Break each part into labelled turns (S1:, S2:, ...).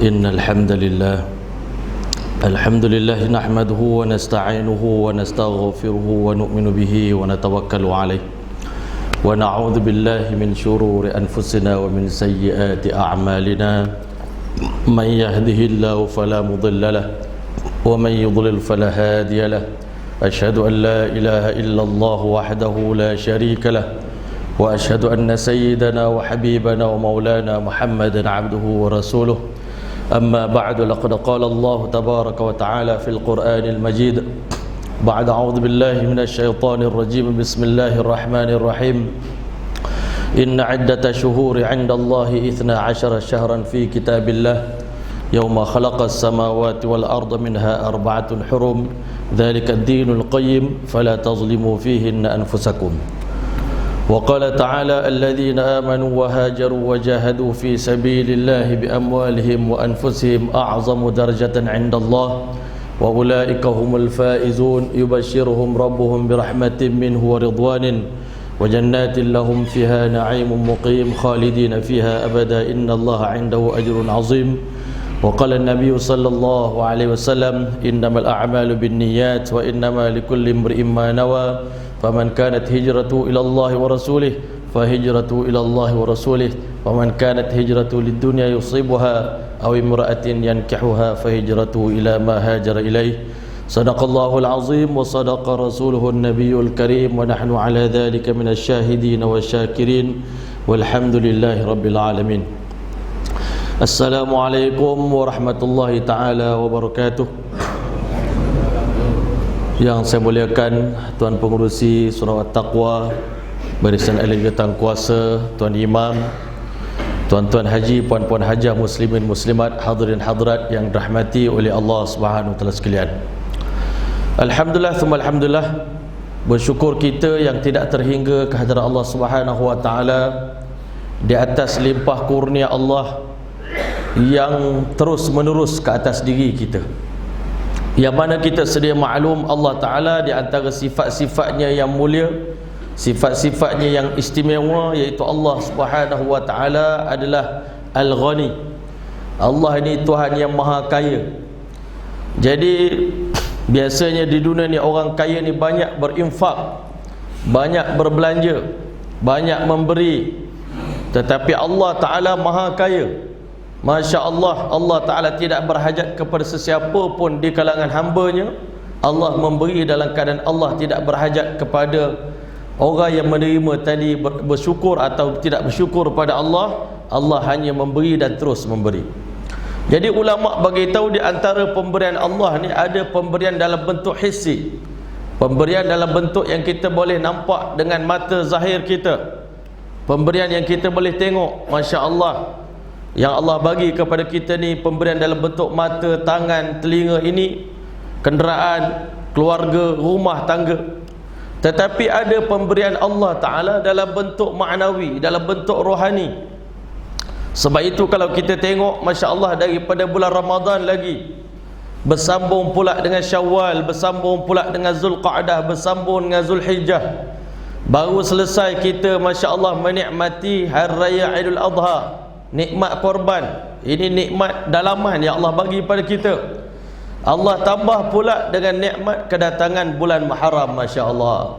S1: إن الحمد لله نحمده ونستعينه ونستغفره ونؤمن به ونتوكل عليه ونعوذ بالله من شرور أنفسنا ومن سيئات أعمالنا من يهده الله فلا مضل له ومن يضلل فلا هادي له أشهد أن لا إله إلا الله وحده لا شريك له وأشهد أن سيدنا وحبيبنا ومولانا محمدا عبده ورسوله أما بعد لقد قال الله تبارك وتعالى في القرآن المجيد بعد أعوذ بالله من الشيطان الرجيم بسم الله الرحمن الرحيم إن عدة شهور عند الله 12 شهرا في كتاب الله يوم خلق السماوات والأرض منها 4 حرم ذلك الدين القيم فلا تظلموا فيهن أنفسكم وقال تعالى الذين آمنوا وهاجروا وجاهدوا في سبيل الله بأموالهم وأنفسهم أعظم درجة عند الله وأولئك هم الفائزون يبشرهم ربهم برحمة منه ورضوان وجنات لهم فيها نعيم مقيم خالدين فيها أبدا إن الله عنده أجر عظيم وقال النبي صلى الله عليه وسلم إنما الأعمال بالنيات وإنما لكل امرئ ما نوى فمن كانت هجرته إلى الله ورسوله فهجرته إلى الله ورسوله ومن كانت هجرته للدنيا يصيبها أو امرأة ينكحها فهجرته إلى ما هاجر إليه صدق الله العظيم وصدق رسوله النبي الكريم ونحن على ذلك من الشاهدين والشاكرين والحمد لله رب العالمين. Assalamualaikum warahmatullahi ta'ala wabarakatuh. Yang saya muliakan Tuan Pengurusi Surau At-Taqwa, Barisan Ahli Jabatan Kuasa, Tuan Imam, Tuan-tuan haji, puan-puan hajah, muslimin muslimat, hadirin hadirat yang dirahmati oleh Allah Subhanahu wa taala sekalian. Alhamdulillah thumma alhamdulillah, bersyukur kita yang tidak terhingga kehadiran Allah Subhanahu wa taala di atas limpah kurnia Allah yang terus menerus ke atas diri kita, yang mana kita sedia maklum Allah Ta'ala di antara sifat-sifatnya yang mulia, sifat-sifatnya yang istimewa, iaitu Allah Subhanahu wa Ta'ala adalah Al-Ghani. Allah ini Tuhan yang maha kaya. Jadi biasanya di dunia ni orang kaya ni banyak berinfak, banyak berbelanja, banyak memberi. Tetapi Allah Ta'ala maha kaya. Masya Allah, Allah Ta'ala tidak berhajat kepada sesiapa pun di kalangan hambanya. Allah memberi dalam keadaan Allah tidak berhajat kepada orang yang menerima tadi bersyukur atau tidak bersyukur pada Allah. Allah hanya memberi dan terus memberi. Jadi ulama' bagi tahu di antara pemberian Allah ni ada pemberian dalam bentuk hissi, pemberian dalam bentuk yang kita boleh nampak dengan mata zahir kita, pemberian yang kita boleh tengok. Masya Allah, yang Allah bagi kepada kita ni pemberian dalam bentuk mata, tangan, telinga ini, kenderaan, keluarga, rumah tangga. Tetapi ada pemberian Allah Ta'ala dalam bentuk ma'nawi, dalam bentuk rohani. Sebab itu kalau kita tengok, Masya Allah, daripada bulan Ramadan lagi, bersambung pula dengan Syawal, bersambung pula dengan Zulqa'dah, bersambung dengan Zulhijjah, baru selesai kita Masya Allah menikmati Hari Raya Aidul Adha, nikmat korban. Ini nikmat dalaman yang Allah bagi pada kita. Allah tambah pula dengan nikmat kedatangan bulan Muharram. Masya Allah.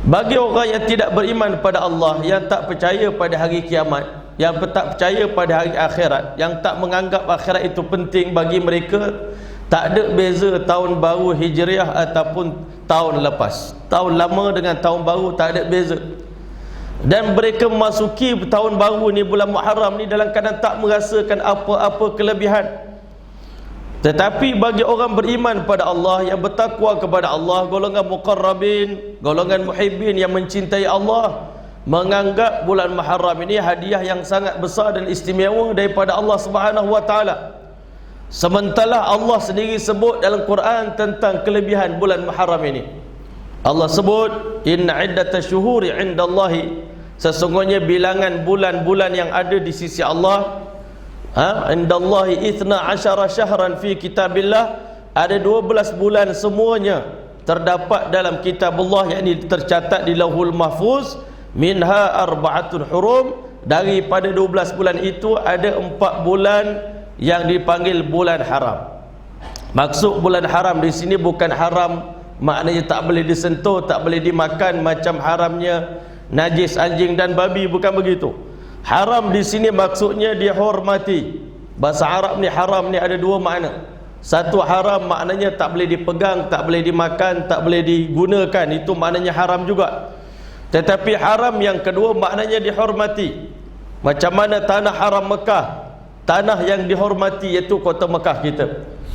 S1: Bagi orang yang tidak beriman pada Allah, yang tak percaya pada hari kiamat, yang tak percaya pada hari akhirat, yang tak menganggap akhirat itu penting bagi mereka, tak ada beza tahun baru Hijriah ataupun tahun lepas. Tahun lama dengan tahun baru tak ada beza. Dan mereka memasuki tahun baru ni, bulan Muharram ni, dalam keadaan tak merasakan apa-apa kelebihan. Tetapi bagi orang beriman pada Allah, yang bertakwa kepada Allah, golongan muqarrabin, golongan muhibbin yang mencintai Allah, menganggap bulan Muharram ini hadiah yang sangat besar dan istimewa daripada Allah Subhanahu wa taala. Sementara Allah sendiri sebut dalam Quran tentang kelebihan bulan Muharram ini. Allah sebut inna iddatash syuhuri 'indallahi, sesungguhnya bilangan bulan-bulan yang ada di sisi Allah, indallahi 12 syahran fi kitabillah, ada 12 bulan semuanya terdapat dalam kitab Allah, yakni tercatat di Lauhul Mahfuz. Minha 4 hurum, daripada 12 bulan itu ada 4 bulan
S2: yang dipanggil bulan haram. Maksud bulan haram di sini bukan haram maknanya tak boleh disentuh, tak boleh dimakan macam haramnya najis anjing dan babi, bukan begitu. Haram di sini maksudnya dihormati. Bahasa Arab ni haram ni ada dua makna. Satu, haram maknanya tak boleh dipegang, tak boleh dimakan, tak boleh digunakan, itu maknanya haram juga. Tetapi haram yang kedua maknanya dihormati. Macam mana tanah haram Mekah, tanah yang dihormati iaitu kota Mekah kita,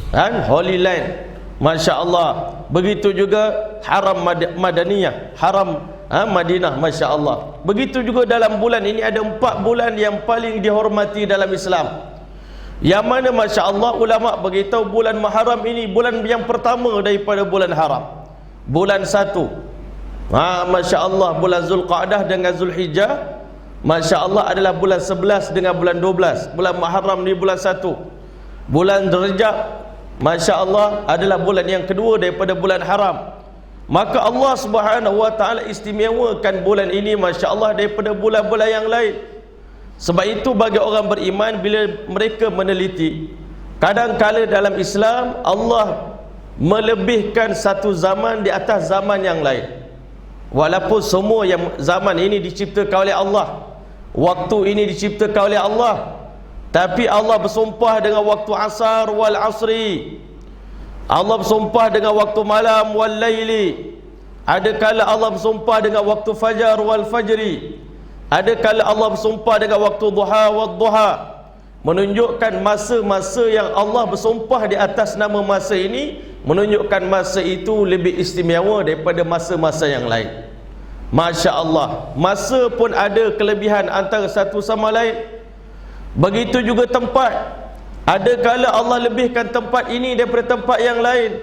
S2: kan? Holy Land, Masya Allah. Begitu juga haram Madaniyah, haram Madinah, Masya Allah. Begitu juga dalam bulan ini ada 4 bulan yang paling dihormati dalam Islam, yang mana Masya Allah ulama beritahu bulan Muharram ini bulan yang pertama daripada bulan haram. Bulan 1, Masya Allah, bulan Zulqa'dah dengan Zulhijjah, Masya Allah adalah bulan 11 dengan bulan 12. Bulan Muharram ni bulan 1. Bulan Rajab, Masya Allah, adalah bulan yang kedua daripada bulan haram. Maka Allah Subhanahu wa ta'ala istimewakan bulan ini, Masya Allah, daripada bulan-bulan yang lain. Sebab itu bagi orang beriman, bila mereka meneliti, kadang-kala dalam Islam Allah melebihkan satu zaman di atas zaman yang lain. Walaupun semua yang zaman ini diciptakan oleh Allah, waktu ini diciptakan oleh Allah, tapi Allah bersumpah dengan waktu asar wal asri, Allah bersumpah dengan waktu malam wal laili. Ada kala Allah bersumpah dengan waktu fajar wal fajri. Ada kala Allah bersumpah dengan waktu duha wal duha. Menunjukkan masa-masa yang Allah bersumpah di atas nama masa ini, menunjukkan masa itu lebih istimewa daripada masa-masa yang lain. Masya Allah, masa pun ada kelebihan antara satu sama lain. Begitu juga tempat. Ada kala Allah lebihkan tempat ini daripada tempat yang lain.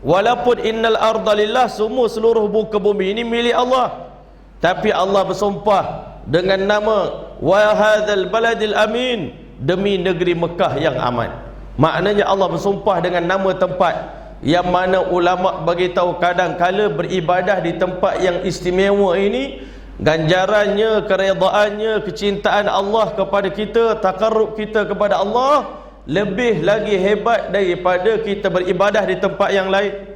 S2: Walaupun innal arda lillah, semua seluruh muka bumi ini milik Allah, tapi Allah bersumpah dengan nama wa hadzal baladil amin, demi negeri Mekah yang aman. Maknanya Allah bersumpah dengan nama tempat, yang mana ulama bagi tahu kadang-kala beribadah di tempat yang istimewa ini, ganjarannya, keredaannya, kecintaan Allah kepada kita, takarrub kita kepada Allah lebih lagi hebat daripada kita beribadah di tempat yang lain.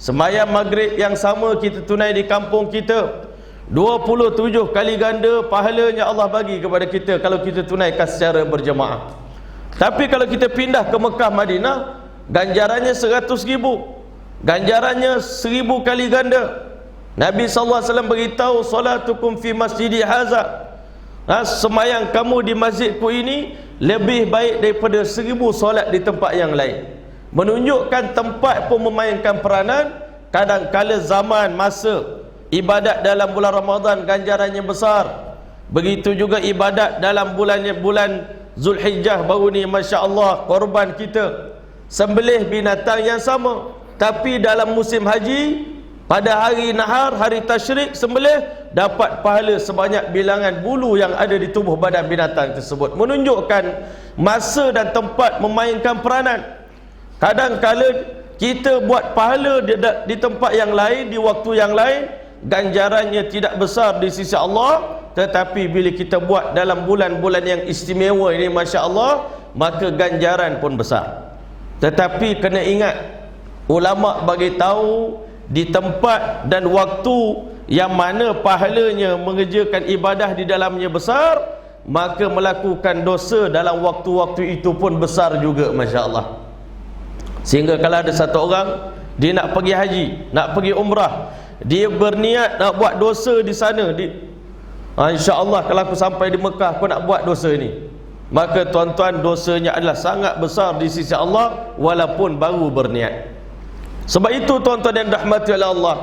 S2: Sembahyang maghrib yang sama kita tunai di kampung kita, 27 kali ganda pahalanya Allah bagi kepada kita kalau kita tunaikan secara berjemaah. Tapi kalau kita pindah ke Mekah, Madinah, ganjarannya 100,000, ganjarannya 1000 kali ganda. Nabi SAW beritahu, salatukum fi masjidi haza, semayang kamu di masjidku ini lebih baik daripada 1000 solat di tempat yang lain. Menunjukkan tempat pun memainkan peranan. Kadang-kala zaman, masa ibadat dalam bulan Ramadan ganjarannya besar. Begitu juga ibadat dalam bulan Zulhijjah baru ni, Masya Allah, korban kita sembelih binatang yang sama. Tapi dalam musim haji, pada hari nahar, hari tasyrik, sembelih dapat pahala sebanyak bilangan bulu yang ada di tubuh badan binatang tersebut. Menunjukkan masa dan tempat memainkan peranan. Kadang-kala kita buat pahala di tempat yang lain, di waktu yang lain, ganjarannya tidak besar di sisi Allah. Tetapi bila kita buat dalam bulan-bulan yang istimewa ini, Masya Allah, maka ganjaran pun besar. Tetapi kena ingat, ulama bagi tahu di tempat dan waktu yang mana pahalanya mengerjakan ibadah di dalamnya besar, maka melakukan dosa dalam waktu-waktu itu pun besar juga, Masya Allah. Sehingga kalau ada satu orang, dia nak pergi haji, nak pergi umrah, dia berniat nak buat dosa di sana, insya Allah kalau aku sampai di Mekah aku nak buat dosa ini, maka tuan-tuan, dosanya adalah sangat besar di sisi Allah walaupun baru berniat. Sebab itu tuan-tuan yang dirahmati oleh Allah,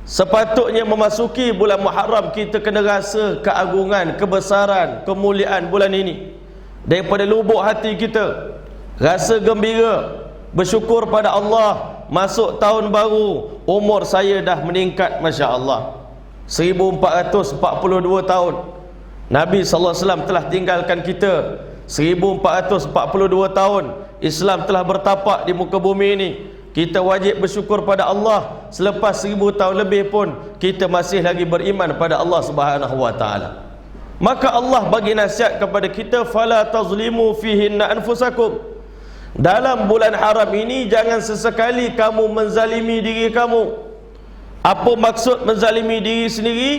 S2: sepatutnya memasuki bulan Muharram kita kena rasa keagungan, kebesaran, kemuliaan bulan ini daripada lubuk hati kita. Rasa gembira, bersyukur pada Allah, masuk tahun baru, umur saya dah meningkat, Masya Allah, 1442 tahun Nabi SAW telah tinggalkan kita. 1442 tahun Islam telah bertapak di muka bumi ini. Kita wajib bersyukur pada Allah. Selepas 1000 tahun lebih pun kita masih lagi beriman pada Allah Subhanahu wa ta'ala. Maka Allah bagi nasihat kepada kita, fala tazlimu fihinna anfusakum. Dalam bulan haram ini jangan sesekali kamu menzalimi diri kamu. Apa maksud menzalimi diri sendiri?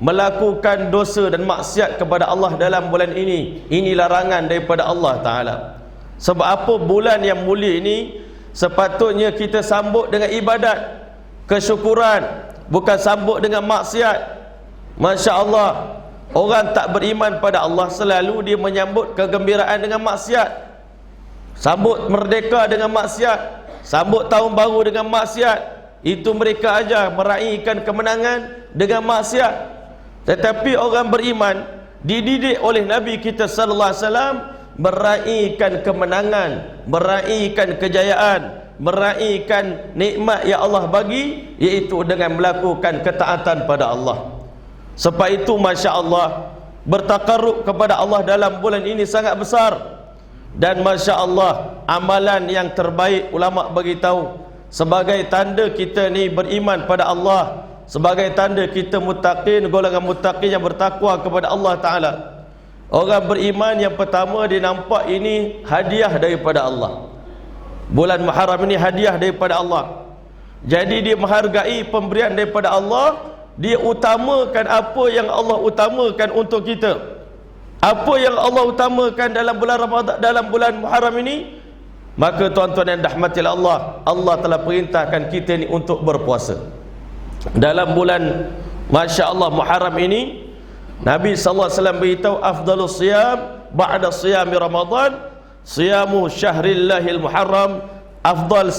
S2: Melakukan dosa dan maksiat kepada Allah dalam bulan ini. Ini larangan daripada Allah Ta'ala. Sebab apa? Bulan yang mulia ini sepatutnya kita sambut dengan ibadat, kesyukuran, bukan sambut dengan maksiat. Masya Allah, orang tak beriman pada Allah selalu dia menyambut kegembiraan dengan maksiat. Sambut merdeka dengan maksiat, sambut tahun baru dengan maksiat. Itu mereka ajar meraihkan kemenangan dengan maksiat. Tetapi orang beriman dididik oleh Nabi kita sallallahu alaihi wasallam meraihkan kemenangan, meraihkan kejayaan, meraihkan nikmat yang Allah bagi, iaitu dengan melakukan ketaatan pada Allah. Sebab itu Masya Allah, bertakarrub kepada Allah dalam bulan ini sangat besar. Dan Masya Allah, amalan yang terbaik ulama beritahu sebagai tanda kita ni beriman pada Allah, sebagai tanda kita muttaqin, golongan muttaqin yang bertakwa kepada Allah Ta'ala. Orang beriman yang pertama dia nampak ini hadiah daripada Allah. Bulan Muharram ini hadiah daripada Allah. Jadi dia menghargai pemberian daripada Allah. Dia utamakan apa yang Allah utamakan untuk kita. Apa yang Allah utamakan dalam bulan Ramadan, dalam bulan Muharram ini, maka tuan-tuan yang dirahmati Allah, Allah telah perintahkan kita ni untuk berpuasa. Dalam bulan Masya Allah Muharram ini, Nabi SAW beritahu, afdalus siyam ba'da siyami Ramadan siyamu syahrillahil Muharram. Afdal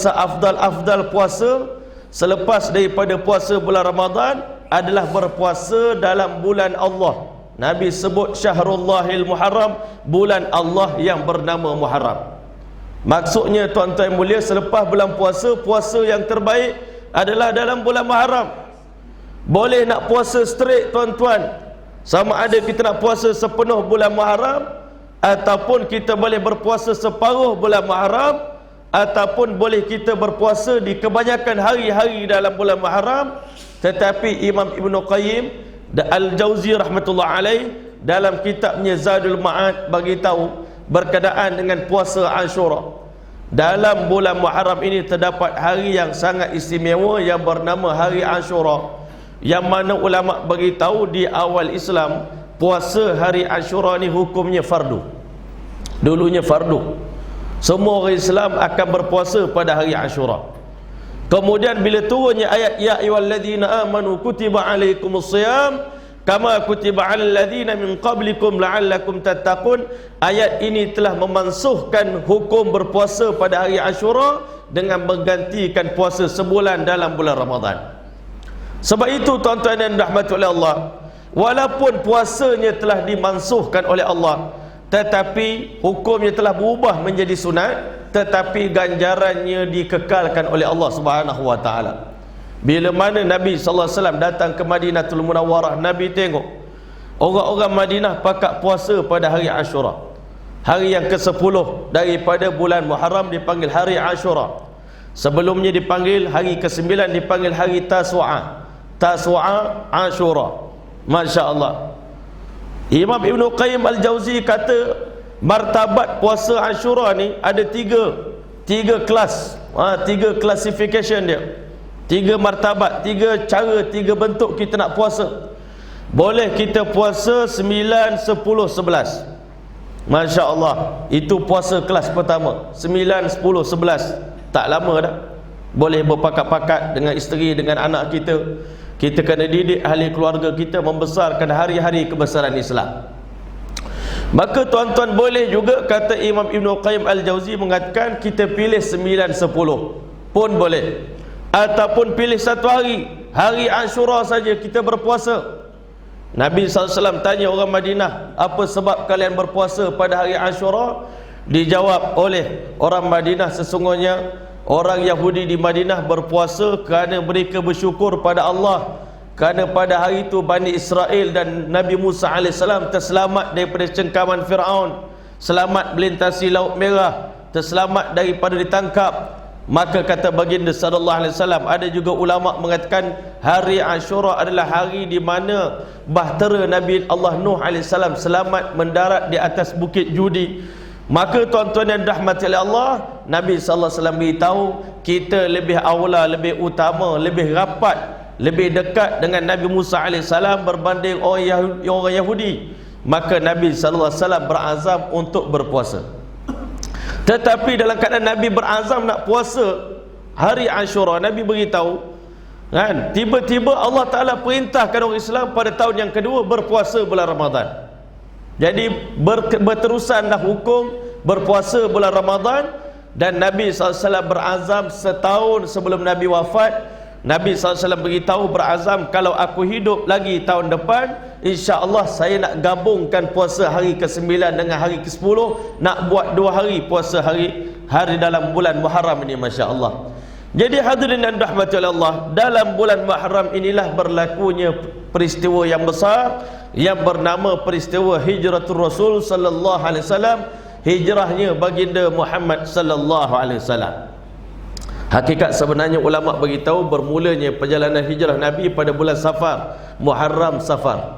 S2: puasa selepas daripada puasa bulan Ramadan adalah berpuasa dalam bulan Allah. Nabi sebut Syahrullahil Muharram, bulan Allah yang bernama Muharram. Maksudnya tuan-tuan mulia, selepas bulan puasa, puasa yang terbaik adalah dalam bulan Muharram. Boleh nak puasa straight tuan-tuan, sama ada kita nak puasa sepenuh bulan Muharram, ataupun kita boleh berpuasa separuh bulan Muharram, ataupun boleh kita berpuasa di kebanyakan hari-hari dalam bulan Muharram. Tetapi Imam Ibn Qayyim Al-Jauzi rahmatullah alaih dalam kitabnya Zadul Ma'ad bagi tahu berkenaan dengan puasa Ashura. Dalam bulan Muharram ini terdapat hari yang sangat istimewa yang bernama hari Ashura, yang mana ulama bagi tahu di awal Islam puasa hari Ashura ni hukumnya fardu. Dulunya fardu. Semua orang Islam akan berpuasa pada hari Ashura. Kemudian bila turunnya ayat ya ayyuhalladzina amanu kutiba alaikumusiyam kama kutiba alal ladzina min qablikum la'allakum tattaqun, ayat ini telah memansuhkan hukum berpuasa pada hari Ashura dengan menggantikan puasa sebulan dalam bulan Ramadan. Sebab itu tuan-tuan yang dirahmati oleh Allah, walaupun puasanya telah dimansuhkan oleh Allah, tetapi hukumnya telah berubah menjadi sunat, tetapi ganjarannya dikekalkan oleh Allah Subhanahu wa taala. Bila mana Nabi sallallahu alaihi wasallam datang ke Madinatul Munawwarah, Nabi tengok orang-orang Madinah pakat puasa pada hari Ashura. Hari yang ke-10 daripada bulan Muharram dipanggil hari Ashura. Sebelumnya dipanggil hari ke-9 dipanggil hari Tasu'a. Tasu'a Ashura. Masya-Allah. Imam Ibn Qayyim Al-Jauzi kata martabat puasa Ashura ni ada tiga kelas, tiga classification dia, tiga martabat, tiga cara, tiga bentuk kita nak puasa. Boleh kita puasa 9, 10, 11. Masya Allah, itu puasa kelas pertama. 9, 10, 11 tak lama dah. Boleh berpakat-pakat dengan isteri, dengan anak kita. Kita kena didik ahli keluarga kita membesarkan hari-hari kebesaran Islam. Maka tuan-tuan boleh juga, kata Imam Ibn Qayyim Al-Jauzi mengatakan, kita pilih 9, 10 pun boleh, ataupun pilih satu hari, hari Ashura saja kita berpuasa. Nabi SAW tanya orang Madinah, apa sebab kalian berpuasa pada hari Ashura? Dijawab oleh orang Madinah, sesungguhnya orang Yahudi di Madinah berpuasa kerana mereka bersyukur pada Allah, kerana pada hari itu Bani Israel dan Nabi Musa AS terselamat daripada cengkaman Fir'aun, selamat melintasi Laut Merah, terselamat daripada ditangkap Maka kata baginda sallallahu alaihi wasallam, ada juga ulama mengatakan hari Ashura adalah hari di mana bahtera Nabi Allah Nuh alaihi salam selamat mendarat di atas bukit Judi. Maka tuan-tuan yang dirahmati oleh Allah, Nabi sallallahu alaihi wasallam beritahu kita lebih aula, lebih utama, lebih rapat, lebih dekat dengan Nabi Musa AS berbanding orang Yahudi. Maka Nabi SAW berazam untuk berpuasa. Tetapi dalam keadaan Nabi berazam nak puasa hari Ashura, Nabi beritahu kan, tiba-tiba Allah Ta'ala perintahkan orang Islam pada tahun yang kedua berpuasa bulan Ramadan. Jadi berterusanlah hukum berpuasa bulan Ramadan. Dan Nabi SAW berazam setahun sebelum Nabi wafat. Nabi SAW beritahu, berazam, kalau aku hidup lagi tahun depan, insya-Allah saya nak gabungkan puasa hari ke-9 dengan hari ke-10, nak buat 2 hari puasa hari dalam bulan Muharram ini, masya-Allah. Jadi hadirin dan rahmati Allah, dalam bulan Muharram inilah berlakunya peristiwa yang besar yang bernama peristiwa hijratul Rasul sallallahu alaihi wasallam, hijrahnya baginda Muhammad sallallahu alaihi wasallam. Hakikat sebenarnya ulama beritahu bermulanya perjalanan hijrah Nabi pada bulan Safar, Muharram Safar.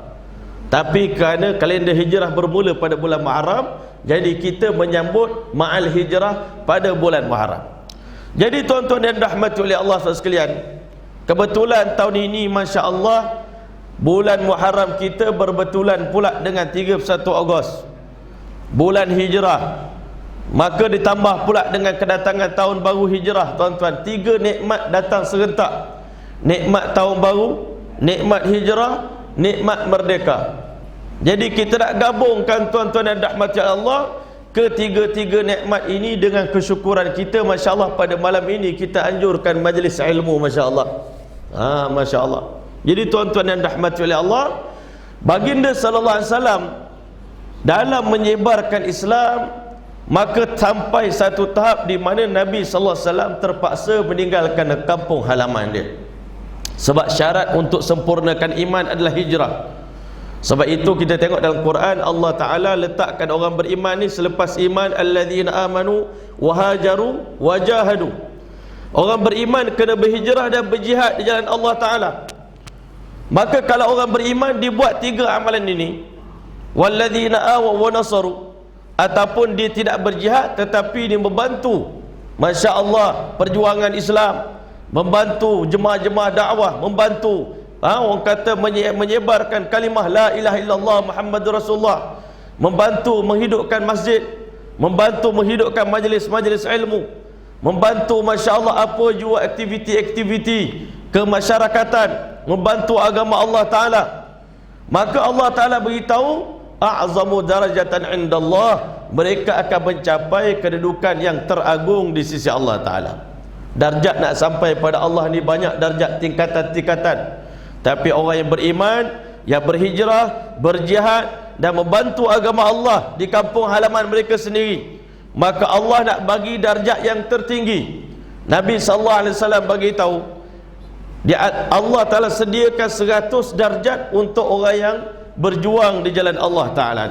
S2: Tapi kerana kalender hijrah bermula pada bulan Muharram, jadi kita menyambut ma'al hijrah pada bulan Muharram. Jadi tuan-tuan dan rahmati oleh Allah sekalian, kebetulan tahun ini masya-Allah bulan Muharram kita berbetulan pula dengan 31 Ogos, bulan hijrah. Maka ditambah pula dengan kedatangan tahun baru hijrah, tuan-tuan, 3 nikmat datang serentak. Nikmat tahun baru, nikmat hijrah, nikmat merdeka. Jadi kita nak gabungkan tuan-tuan dan rahmati Allah, ketiga-tiga nikmat ini dengan kesyukuran kita, masya-Allah. Pada malam ini kita anjurkan majlis ilmu, masya-Allah. Masya-Allah. Jadi tuan-tuan dan rahmati oleh Allah, baginda sallallahu alaihi wasallam dalam menyebarkan Islam, maka sampai satu tahap di mana Nabi sallallahu alaihi wasallam terpaksa meninggalkan kampung halaman dia. Sebab syarat untuk sempurnakan iman adalah hijrah. Sebab itu kita tengok dalam Quran, Allah Ta'ala letakkan orang beriman ni selepas iman, alladzina amanu wahajaru wajahadu. Orang beriman kena berhijrah dan berjihad di jalan Allah Ta'ala. Maka kalau orang beriman dibuat 3 amalan ini, walladzina awaw wa nasaru, ataupun dia tidak berjihad tetapi dia membantu, masya-Allah, perjuangan Islam, membantu jemaah-jemaah dakwah, membantu orang kata menyebarkan kalimah la ilaha illallah Muhammadur Rasulullah, membantu menghidupkan masjid, membantu menghidupkan majlis-majlis ilmu, membantu masya-Allah apa jua aktiviti-aktiviti kemasyarakatan, membantu agama Allah Ta'ala. Maka Allah Ta'ala beritahu, a'zamu darajatan indallah, mereka akan mencapai kedudukan yang teragung di sisi Allah Ta'ala. Darjat nak sampai pada Allah ni banyak darjat, tingkatan-tingkatan. Tapi orang yang beriman, yang berhijrah, berjihad dan membantu agama Allah di kampung halaman mereka sendiri, maka Allah nak bagi darjat yang tertinggi. Nabi SAW bagi tahu, Allah Ta'ala sediakan 100 darjat untuk orang yang berjuang di jalan Allah Ta'ala.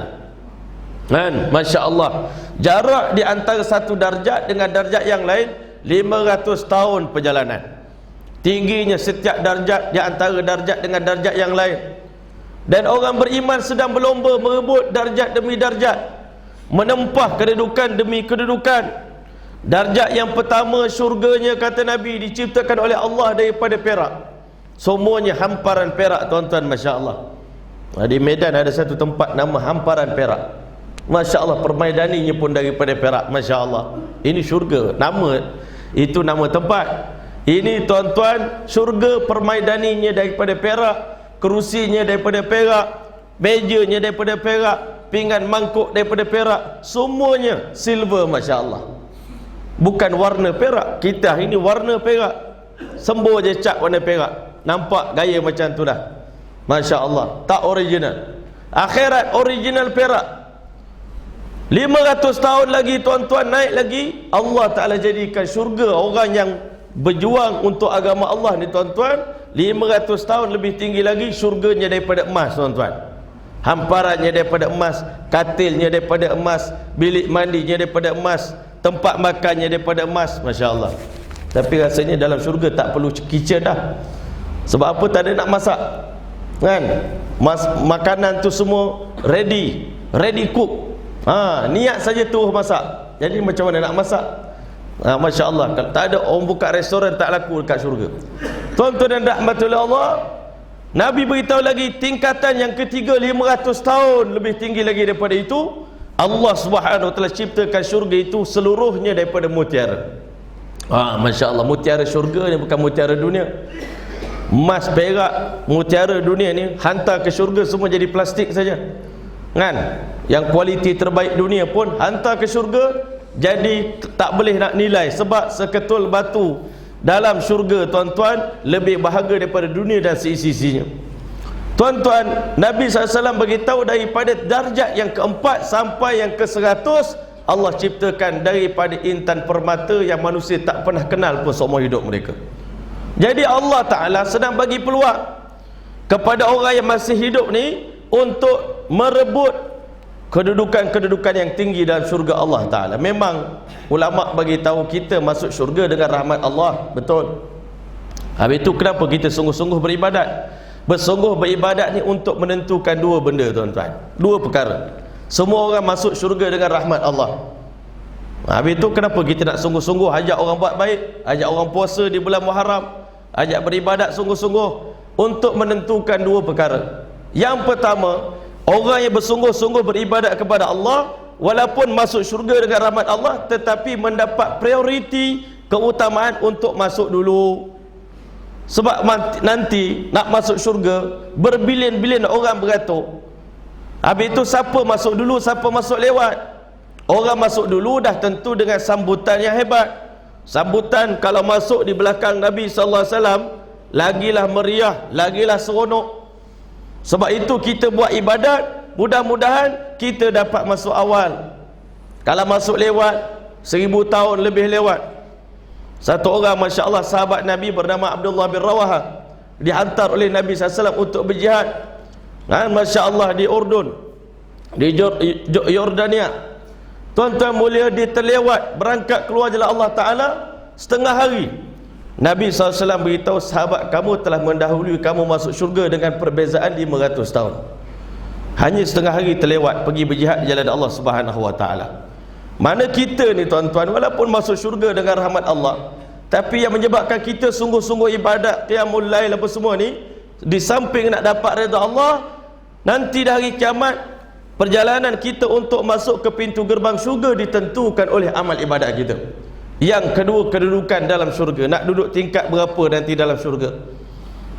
S2: Kan? Masya Allah, jarak di antara satu darjat dengan darjat yang lain 500 tahun perjalanan. Tingginya setiap darjat di antara darjat dengan darjat yang lain. Dan orang beriman sedang berlomba merebut darjat demi darjat, menempah kedudukan demi kedudukan. Darjat yang pertama, syurganya, kata Nabi, diciptakan oleh Allah daripada perak. Semuanya hamparan perak, tuan-tuan, masya-Allah. Di Medan ada satu tempat nama hamparan perak, masya-Allah, permaidaninya pun daripada perak, masya-Allah. Ini syurga, nama itu nama tempat. Ini tuan-tuan, syurga permaidaninya daripada perak, kerusinya daripada perak, mejanya daripada perak, pinggan mangkuk daripada perak, semuanya silver, masya-Allah. Bukan warna perak, kita ini warna perak, sembuh je cat warna perak, nampak gaya macam tu dah, masya-Allah. Tak original. Akhirat original perak. 500 tahun lagi, tuan-tuan, naik lagi, Allah Ta'ala jadikan syurga orang yang berjuang untuk agama Allah ni, tuan-tuan, 500 tahun lebih tinggi lagi, syurganya daripada emas, tuan-tuan. Hamparannya daripada emas, katilnya daripada emas, bilik mandinya daripada emas, tempat makannya daripada emas, masya-Allah. Tapi rasanya dalam syurga tak perlu kitchen dah. Sebab apa? Tak ada nak masak, kan? Makanan tu semua ready cook. Niat saja tu masak. Jadi macam mana nak masak? Masya Allah. Kalau tak ada orang buka restoran, tak laku dekat syurga. Tuan-tuan dan rahmatullah Allah, Nabi beritahu lagi tingkatan yang ketiga, 500 tahun lebih tinggi lagi daripada itu. Allah Subhanahu wa taala ciptakan syurga itu seluruhnya daripada mutiara. Masya Allah, mutiara syurga ni bukan mutiara dunia. Emas, perak, mutiara dunia ni hantar ke syurga semua jadi plastik saja, kan? Yang kualiti terbaik dunia pun hantar ke syurga jadi tak boleh nak nilai. Sebab seketul batu dalam syurga, tuan-tuan, lebih berharga daripada dunia dan seisi-isinya. Tuan-tuan, Nabi SAW beritahu daripada darjat yang keempat sampai yang ke-100, Allah ciptakan daripada intan permata yang manusia tak pernah kenal pun seumur hidup mereka. Jadi Allah Ta'ala sedang bagi peluang kepada orang yang masih hidup ni untuk merebut kedudukan-kedudukan yang tinggi dalam syurga Allah Ta'ala. Memang ulama' bagi tahu kita masuk syurga dengan rahmat Allah, betul. Habis itu kenapa kita sungguh-sungguh beribadat? Bersungguh beribadat ni untuk menentukan dua benda, tuan-tuan, dua perkara. Semua orang masuk syurga dengan rahmat Allah. Habis itu kenapa kita nak sungguh-sungguh ajak orang buat baik, ajak orang puasa di bulan Muharram, ajak beribadat sungguh-sungguh untuk menentukan dua perkara. Yang pertama, orang yang bersungguh-sungguh beribadat kepada Allah, walaupun masuk syurga dengan rahmat Allah, tetapi mendapat prioriti, keutamaan untuk masuk dulu. Sebab nanti nak masuk syurga, berbilion-bilion orang beratur. Habis itu siapa masuk dulu, siapa masuk lewat? Orang masuk dulu dah tentu dengan sambutan yang hebat. Sambutan kalau masuk di belakang Nabi SAW, lagilah meriah, lagilah seronok. Sebab itu kita buat ibadat, mudah-mudahan kita dapat masuk awal. Kalau masuk lewat, 1000 tahun lebih lewat. Satu orang, Masya Allah, sahabat Nabi bernama Abdullah bin Rawaha, dihantar oleh Nabi SAW untuk berjihad, Masya Allah, di Urdun, di Yordania. Tuan-tuan mulia, dia terlewat berangkat keluar jalan Allah Ta'ala setengah hari. Nabi SAW beritahu, sahabat kamu telah mendahului kamu masuk syurga dengan perbezaan 500 tahun. Hanya setengah hari terlewat pergi berjihad jalan Allah Subhanahu wa Ta'ala. Mana kita ni, tuan-tuan, walaupun masuk syurga dengan rahmat Allah, tapi yang menyebabkan kita sungguh-sungguh ibadat, qiyamul lail apa semua ni, di samping nak dapat redha Allah, nanti di hari kiamat, perjalanan kita untuk masuk ke pintu gerbang syurga ditentukan oleh amal ibadat kita. Yang kedua, kedudukan dalam syurga. Nak duduk tingkat berapa nanti dalam syurga?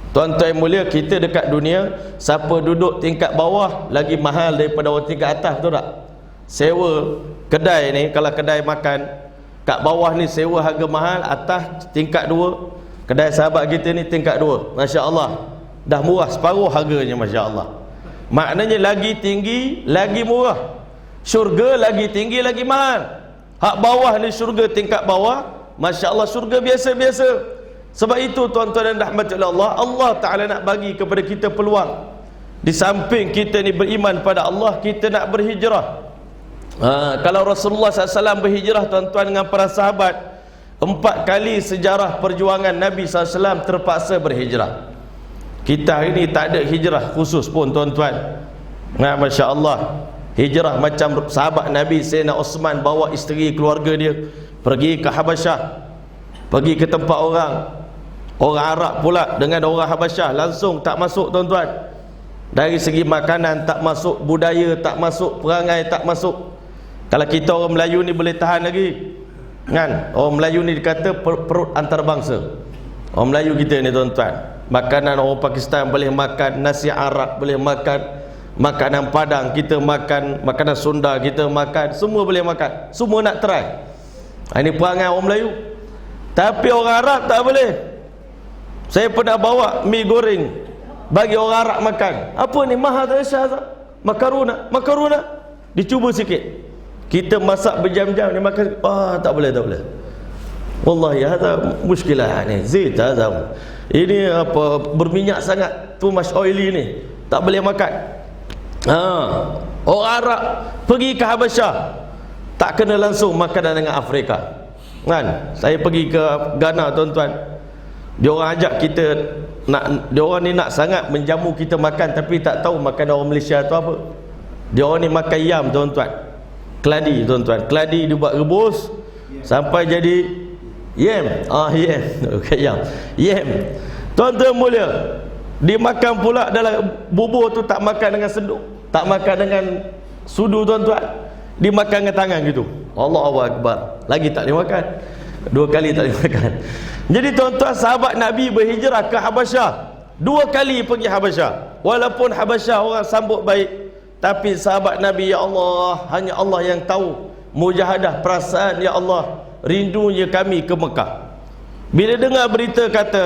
S2: Tuan-tuan yang mulia, kita dekat dunia, siapa duduk tingkat bawah lagi mahal daripada orang tingkat atas, betul tak? Sewa kedai ni, kalau kedai makan kat bawah ni sewa harga mahal, atas tingkat 2. Kedai sahabat kita ni tingkat 2. Masya Allah, dah murah separuh harganya, Masya Allah. Maknanya lagi tinggi, lagi murah. Syurga lagi tinggi, lagi mahal. Hak bawah ni syurga tingkat bawah, Masya Allah, syurga biasa-biasa. Sebab itu tuan-tuan dan rahmatullah Allah, Allah Ta'ala nak bagi kepada kita peluang. Di samping kita ni beriman pada Allah, kita nak berhijrah. Kalau Rasulullah SAW berhijrah, tuan-tuan, dengan para sahabat, 4 kali sejarah perjuangan Nabi SAW terpaksa berhijrah. Kita hari ni tak ada hijrah khusus pun, tuan-tuan. Masya Allah, hijrah macam sahabat Nabi Sayyidina Osman bawa isteri keluarga dia pergi ke Habasyah, pergi ke tempat orang Arab pula dengan orang Habasyah, langsung tak masuk, tuan-tuan. Dari segi makanan tak masuk, budaya tak masuk, perangai tak masuk. Kalau kita orang Melayu ni boleh tahan lagi, kan? Orang Melayu ni dikata perut antarabangsa. Orang Melayu kita ni, tuan-tuan, makanan orang Pakistan boleh makan, nasi Arab boleh makan, makanan Padang kita makan, makanan Sunda kita makan, semua boleh makan, semua nak try. Ini perangai orang Melayu. Tapi orang Arab tak boleh. Saya pernah bawa mi goreng bagi orang Arab makan. Apa ni? Mahal makaruna. Dicuba sikit. Kita masak berjam-jam, dia makan, tak boleh. Wallahi, hadza muskilah ni. Zait hadza. Ini apa, berminyak sangat, too much oily ni. Tak boleh makan. Orang Arab pergi ke Habasyah, tak kena langsung makanan dengan Afrika. Kan? Saya pergi ke Ghana tuan-tuan. Dia orang ajak kita dia orang ni nak sangat menjamu kita makan, tapi tak tahu makan orang Malaysia tu apa. Dia orang ni makan yam tuan-tuan. Keladi tuan-tuan. Keladi dibuat rebus sampai jadi yam. Yam. Okey, yam. Yam. Tuan-tuan mulia, dimakan pula dalam bubur tu, tak makan dengan senduk, tak makan dengan sudu tuan-tuan. Dimakan dengan tangan gitu. Allahu Akbar. Lagi tak boleh makan. 2 kali tak boleh makan. Jadi tuan-tuan, sahabat Nabi berhijrah ke Habasyah. 2 kali pergi Habasyah. Walaupun Habasyah orang sambut baik, tapi sahabat Nabi, ya Allah, hanya Allah yang tahu mujahadah perasaan, ya Allah, rindunya kami ke Mekah. Bila dengar berita kata,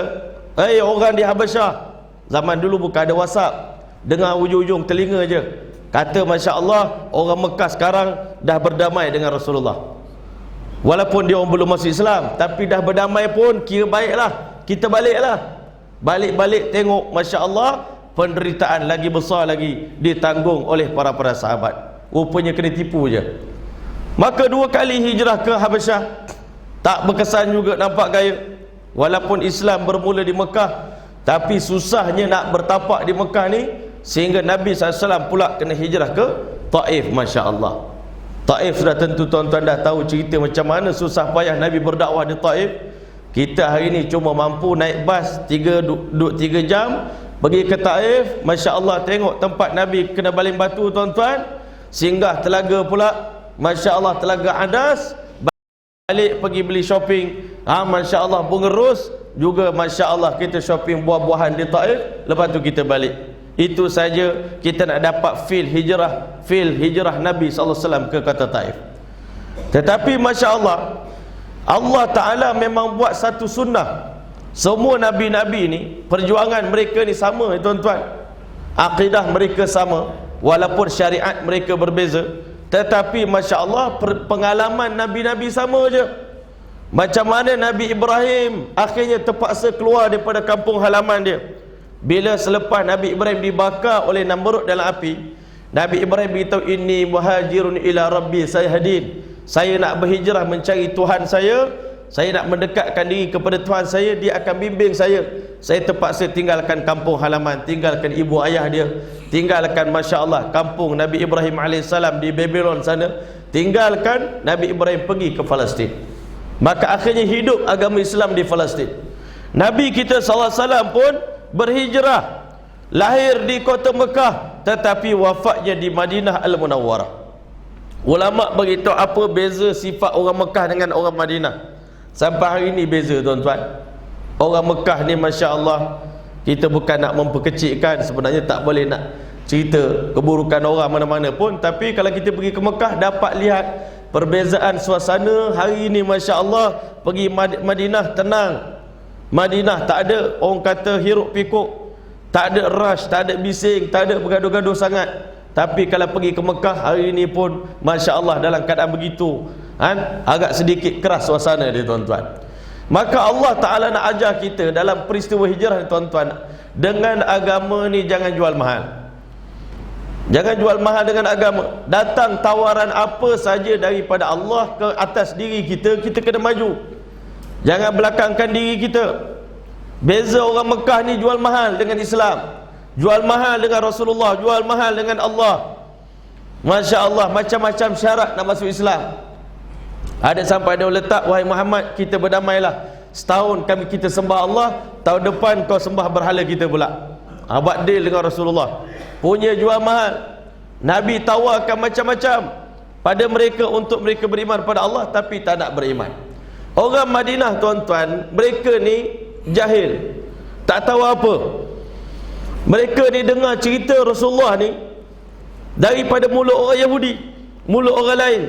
S2: orang di Habasyah, zaman dulu bukan ada WhatsApp, dengar ujung-ujung telinga je, kata Masya Allah, orang Mekah sekarang dah berdamai dengan Rasulullah. Walaupun dia orang belum masuk Islam, tapi dah berdamai pun kira baiklah. Kita baliklah. Balik-balik tengok, Masya Allah, penderitaan lagi besar lagi ditanggung oleh para sahabat. Rupanya kena tipu je. Maka 2 kali hijrah ke Habasyah, tak berkesan juga nampak gaya. Walaupun Islam bermula di Mekah, tapi susahnya nak bertapak di Mekah ni, sehingga Nabi SAW pula kena hijrah ke Taif. Masya Allah. Taif sudah tentu tuan-tuan dah tahu cerita macam mana susah payah Nabi berdakwah di Taif. Kita hari ni cuma mampu naik bas 3 jam pergi ke Taif. Masya Allah, tengok tempat Nabi kena baling batu tuan-tuan, singgah telaga pula, Masya Allah, telaga Adas, balik pergi beli shopping. Masya Allah, bunga ros juga, Masya Allah, kita shopping buah-buahan di Taif, lepas tu kita balik. Itu saja kita nak dapat feel hijrah Nabi SAW ke kota Taif. Tetapi Masya Allah, Allah Ta'ala memang buat satu sunnah. Semua Nabi-Nabi ni, perjuangan mereka ni sama tuan-tuan. Akidah mereka sama, walaupun syariat mereka berbeza, tetapi Masya Allah, pengalaman Nabi-Nabi sama je. Macam mana Nabi Ibrahim akhirnya terpaksa keluar daripada kampung halaman dia. Bila selepas Nabi Ibrahim dibakar oleh Namrud dalam api, Nabi Ibrahim beritahu, inni muhajirun ila rabbi sayahdin. Saya nak berhijrah mencari Tuhan saya nak mendekatkan diri kepada Tuhan saya, dia akan bimbing saya. Saya terpaksa tinggalkan kampung halaman, tinggalkan ibu ayah dia, tinggalkan Masya Allah kampung Nabi Ibrahim AS di Babylon sana, tinggalkan Nabi Ibrahim pergi ke Palestin. Maka akhirnya hidup agama Islam di Palestin. Nabi kita SAW pun berhijrah, lahir di kota Mekah, tetapi wafatnya di Madinah Al-Munawwarah. Ulama beritahu apa beza sifat orang Mekah dengan orang Madinah. Sampai hari ini beza tuan-tuan. Orang Mekah ni Masya Allah, kita bukan nak memperkecilkan, sebenarnya tak boleh nak cerita keburukan orang mana-mana pun, tapi kalau kita pergi ke Mekah dapat lihat perbezaan suasana. Hari ini Masya Allah, pergi Madinah tenang. Madinah tak ada orang kata hiruk pikuk, tak ada rush, tak ada bising, tak ada bergaduh-gaduh sangat. Tapi kalau pergi ke Mekah hari ini pun Masya Allah dalam keadaan begitu, agak sedikit keras suasana dia tuan-tuan. Maka Allah Ta'ala nak ajar kita dalam peristiwa hijrah ni tuan-tuan, dengan agama ni jangan jual mahal. Jangan jual mahal dengan agama. Datang tawaran apa saja daripada Allah ke atas diri kita, kita kena maju. Jangan belakangkan diri kita. Beza orang Mekah ni jual mahal dengan Islam, jual mahal dengan Rasulullah, jual mahal dengan Allah. Masya Allah, macam-macam syarat nak masuk Islam. Ada sampai dia letak, wahai Muhammad, kita berdamailah. Setahun kita sembah Allah, tahun depan kau sembah berhala kita pula. Buat deal dengan Rasulullah. Punya jual mahal. Nabi tawarkan macam-macam pada mereka untuk mereka beriman pada Allah, tapi tak nak beriman. Orang Madinah tuan-tuan, mereka ni jahil, tak tahu apa. Mereka ni dengar cerita Rasulullah ni daripada mulut orang Yahudi, mulut orang lain.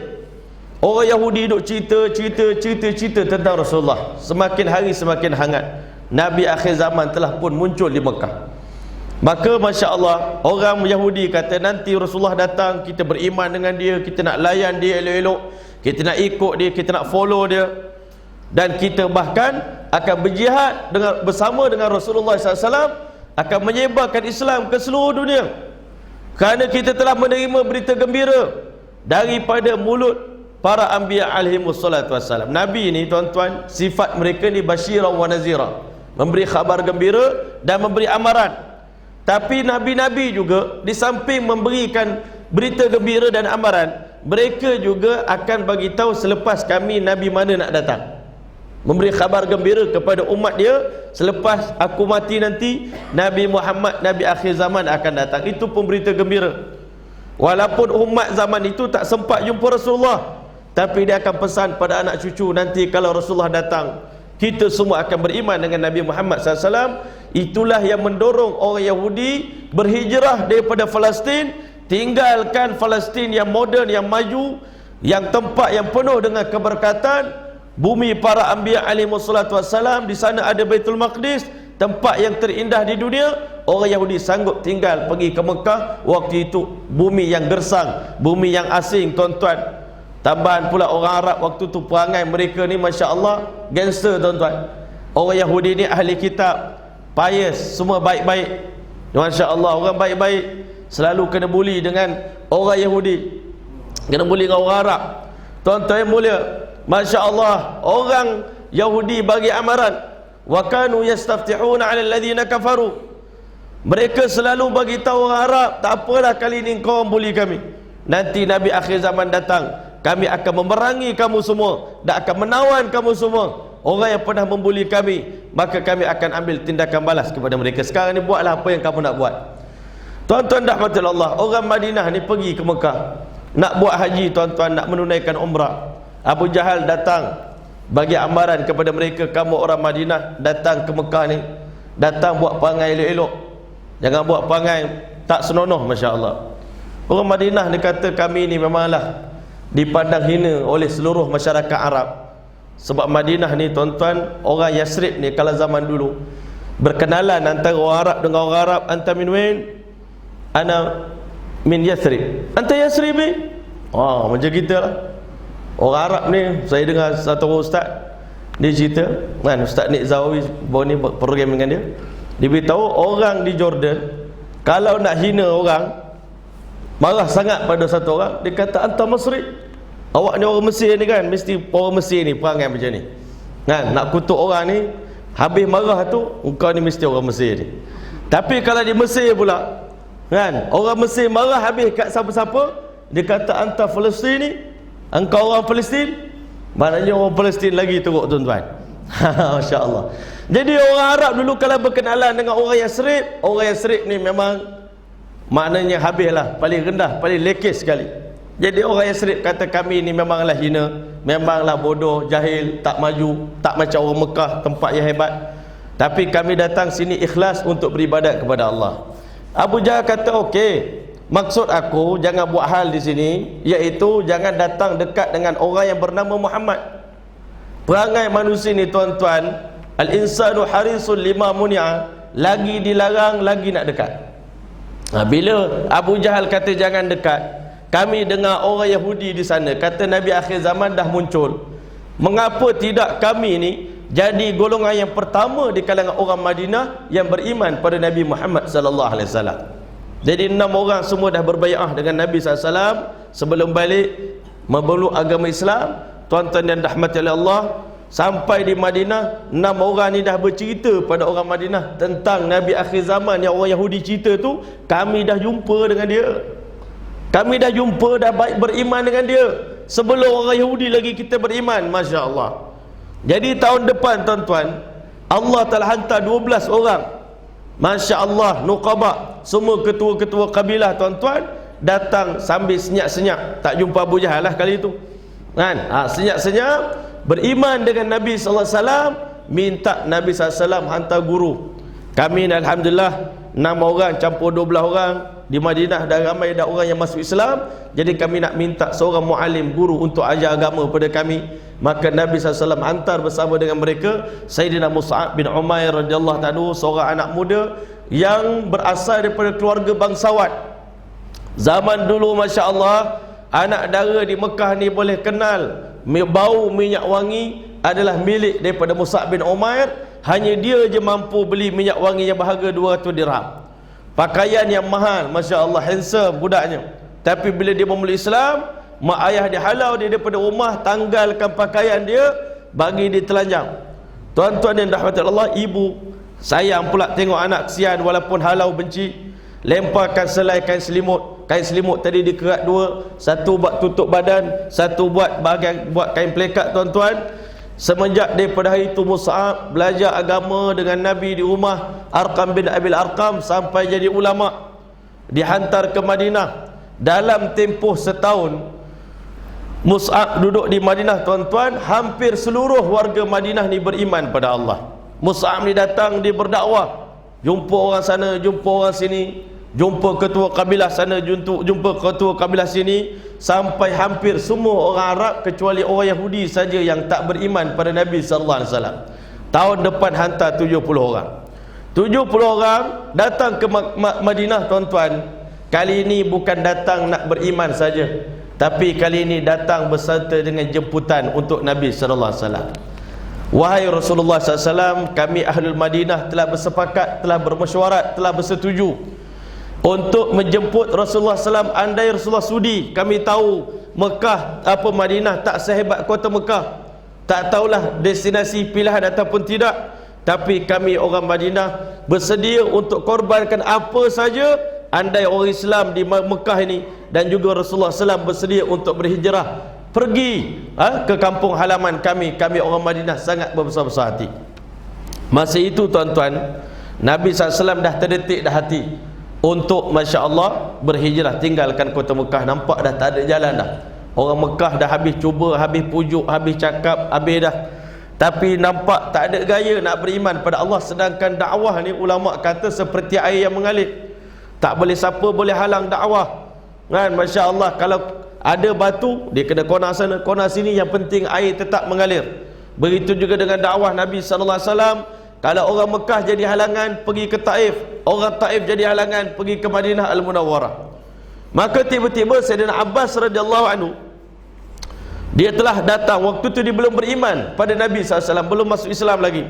S2: Orang Yahudi duk cerita tentang Rasulullah. Semakin hari semakin hangat. Nabi akhir zaman telah pun muncul di Mekah. Maka Masya Allah, orang Yahudi kata nanti Rasulullah datang, kita beriman dengan dia, kita nak layan dia elok-elok, kita nak ikut dia, kita nak follow dia, dan kita bahkan akan berjihad bersama dengan Rasulullah SAW, akan menyebarkan Islam ke seluruh dunia. Kerana kita telah menerima berita gembira daripada mulut para anbiya alaihimus salatu wassalam. Nabi ni tuan-tuan, sifat mereka ni basyira wa nazira, memberi khabar gembira dan memberi amaran. Tapi nabi-nabi juga di samping memberikan berita gembira dan amaran, mereka juga akan bagi tahu selepas kami nabi mana nak datang, memberi khabar gembira kepada umat dia, selepas aku mati nanti Nabi Muhammad, Nabi akhir zaman akan datang. Itu pun berita gembira. Walaupun umat zaman itu tak sempat jumpa Rasulullah, tapi dia akan pesan pada anak cucu, nanti kalau Rasulullah datang, kita semua akan beriman dengan Nabi Muhammad SAW. Itulah yang mendorong orang Yahudi berhijrah daripada Palestin, tinggalkan Palestin yang moden, yang maju, yang tempat yang penuh dengan keberkatan, bumi para anbiya alaihimus salatu wassalam. Di sana ada Baitul Maqdis, tempat yang terindah di dunia. Orang Yahudi sanggup tinggal pergi ke Mekah. Waktu itu bumi yang gersang, bumi yang asing, tuan-tuan. Tambahan pula orang Arab waktu tu, perangai mereka ni Masya Allah gangster, tuan-tuan. Orang Yahudi ni ahli kitab, pious, semua baik-baik. Masya Allah, orang baik-baik selalu kena bully dengan orang Yahudi, kena bully dengan orang Arab. Tuan-tuan yang mulia, Masya Allah, orang Yahudi bagi amaran, wa kanu yastaftihuna 'ala alladhina kafaru. Mereka selalu bagi tahu orang Arab, tak apalah kali ni kau bully kami, nanti Nabi akhir zaman datang, kami akan memerangi kamu semua dan akan menawan kamu semua. Orang yang pernah membuli kami, maka kami akan ambil tindakan balas kepada mereka. Sekarang ni buatlah apa yang kamu nak buat. Tuan-tuan rahmatillah Allah, orang Madinah ni pergi ke Mekah nak buat haji, tuan-tuan, nak menunaikan umrah. Abu Jahal datang bagi amaran kepada mereka, kamu orang Madinah datang ke Mekah ni, datang buat perangai elok-elok, jangan buat perangai tak senonoh. Masya Allah, orang Madinah ni kata, kami ni memanglah dipandang hina oleh seluruh masyarakat Arab. Sebab Madinah ni tuan-tuan, orang Yasrib ni kalau zaman dulu berkenalan antara orang Arab dengan orang Arab, anta min wain, ana min Yasrib, anta Yasribi. Macam kita lah. Orang Arab ni, saya dengar satu ustaz, dia cerita kan, Ustaz Nik Zawawi baru ni program dengan dia, dia beritahu orang di Jordan kalau nak hina orang, marah sangat pada satu orang, dia kata, anta Masri, awak ni orang Mesir ni kan, mesti orang Mesir ni perangai macam ni kan, nak kutuk orang ni, habis marah tu, engkau ni mesti orang Mesir ni. Tapi kalau di Mesir pula kan, orang Mesir marah habis kat siapa-siapa, dia kata, anta Palestin, engkau orang Palestin, maknanya orang Palestin lagi teruk, tuan-tuan. Masya Allah. Jadi orang Arab dulu kalau berkenalan dengan orang Yasrib ni memang maknanya habislah, paling rendah, paling lekes sekali. Jadi orang Yasrib kata, kami ni memanglah hina, memanglah bodoh, jahil, tak maju, tak macam orang Mekah, tempat yang hebat. Tapi kami datang sini ikhlas untuk beribadat kepada Allah. Abu Jahal kata, okey, maksud aku jangan buat hal di sini, iaitu jangan datang dekat dengan orang yang bernama Muhammad. Perangai manusia ni tuan-tuan, al-insanu harisul lima muni'a, lagi dilarang lagi nak dekat. Bila Abu Jahal kata jangan dekat, kami dengar orang Yahudi di sana kata Nabi akhir zaman dah muncul, mengapa tidak kami ni jadi golongan yang pertama di kalangan orang Madinah yang beriman pada Nabi Muhammad sallallahu alaihi wasallam. Jadi 6 orang semua dah berbai'ah dengan Nabi SAW sebelum balik memeluk agama Islam. Tuan-tuan yang dirahmati oleh Allah, sampai di Madinah 6 orang ni dah bercerita pada orang Madinah tentang Nabi akhir zaman yang orang Yahudi cerita tu. Kami dah jumpa dengan dia, kami dah jumpa, dah baik beriman dengan dia sebelum orang Yahudi lagi kita beriman. Masya Allah. Jadi tahun depan tuan-tuan, Allah telah hantar 12 orang, Masya Allah, Nuqaba, semua ketua-ketua kabilah tuan-tuan, datang sambil senyap-senyap. Tak jumpa Abu Jahal lah kali itu kan, senyap-senyap, beriman dengan Nabi SAW, minta Nabi SAW hantar guru. Kami ni Alhamdulillah 6 orang campur 12 orang, di Madinah dah ramai dah orang yang masuk Islam. Jadi kami nak minta seorang mu'alim, guru untuk ajar agama pada kami. Maka Nabi SAW hantar bersama dengan mereka Sayyidina Mus'ab bin Umair radhiyallahu ta'ala, seorang anak muda yang berasal daripada keluarga bangsawan. Zaman dulu Masya Allah, anak dara di Mekah ni boleh kenal bau minyak wangi adalah milik daripada Mus'ab bin Umair. Hanya dia je mampu beli minyak wangi yang berharga 200 dirham, pakaian yang mahal, Masya Allah, handsome budaknya. Tapi bila dia memeluk Islam, mak ayah dia halau dia daripada rumah, tanggalkan pakaian dia, bagi dia telanjang. Tuan-tuan yang dirahmati Allah, ibu sayang pula tengok anak kesian walaupun halau benci, lemparkan selai kain selimut. Kain selimut tadi dikerat dua, satu buat tutup badan, satu buat bahagian buat kain pelekat. Tuan-tuan, semenjak daripada hari itu Mus'ab belajar agama dengan Nabi di rumah Arqam bin Abil Arqam sampai jadi ulama, dihantar ke Madinah. Dalam tempoh setahun Mus'ab duduk di Madinah, tuan-tuan, hampir seluruh warga Madinah ni beriman pada Allah. Mus'ab ni datang, dia berdakwah, jumpa orang sana, jumpa orang sini, jumpa ketua kabilah sana, jumpa ketua kabilah sini, sampai hampir semua orang Arab kecuali orang Yahudi saja yang tak beriman pada Nabi sallallahu alaihi wasallam. Tahun depan hantar 70 orang. 70 orang datang ke Madinah, tuan-tuan. Kali ini bukan datang nak beriman saja, tapi kali ini datang beserta dengan jemputan untuk Nabi sallallahu alaihi wasallam. Wahai Rasulullah sallallahu alaihi wasallam, kami Ahlul Madinah telah bersepakat, telah bermesyuarat, telah bersetuju untuk menjemput Rasulullah SAW. Andai Rasulullah sudi, kami tahu Mekah Madinah tak sehebat kota Mekah, tak tahulah destinasi pilihan ataupun tidak, tapi kami orang Madinah bersedia untuk korbankan apa saja andai orang Islam di Mekah ini dan juga Rasulullah SAW bersedia untuk berhijrah pergi ke kampung halaman kami orang Madinah sangat berbesar-besar hati. Masa itu, tuan-tuan, Nabi SAW dah terdetik dah hati untuk, Masya Allah, berhijrah tinggalkan kota Mekah. Nampak dah tak ada jalan dah. Orang Mekah dah habis cuba, habis pujuk, habis cakap, habis dah, tapi nampak tak ada gaya nak beriman pada Allah. Sedangkan dakwah ni ulama kata seperti air yang mengalir, tak boleh siapa boleh halang dakwah kan. Masya Allah, kalau ada batu dia kena kona sana kona sini, yang penting air tetap mengalir. Begitu juga dengan dakwah Nabi sallallahu alaihi wasallam. Kalau orang Mekah jadi halangan pergi ke Taif, orang Taif jadi halangan pergi ke Madinah Al-Munawwarah. Maka tiba-tiba Sayyidina Abbas radhiyallahu anhu, dia telah datang, waktu tu dia belum beriman pada Nabi SAW, belum masuk Islam lagi.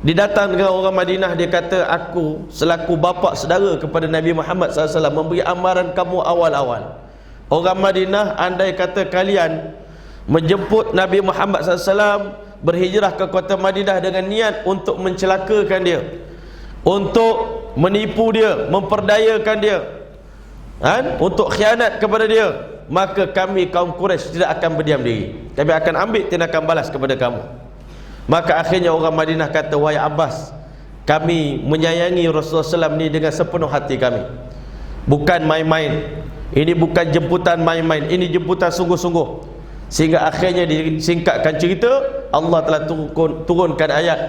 S2: Dia datang dengan orang Madinah, dia kata, aku selaku bapa saudara kepada Nabi Muhammad SAW memberi amaran kamu awal-awal. Orang Madinah, andai kata kalian menjemput Nabi Muhammad SAW berhijrah ke kota Madinah dengan niat untuk mencelakakan dia, untuk menipu dia, memperdayakan dia, untuk khianat kepada dia, maka kami kaum Quraisy tidak akan berdiam diri, kami akan ambil tindakan balas kepada kamu. Maka akhirnya orang Madinah kata, wahai Abbas, kami menyayangi Rasulullah SAW ni dengan sepenuh hati kami, bukan main-main. Ini bukan jemputan main-main, ini jemputan sungguh-sungguh. Sehingga akhirnya disingkatkan cerita, Allah telah turunkan ayat,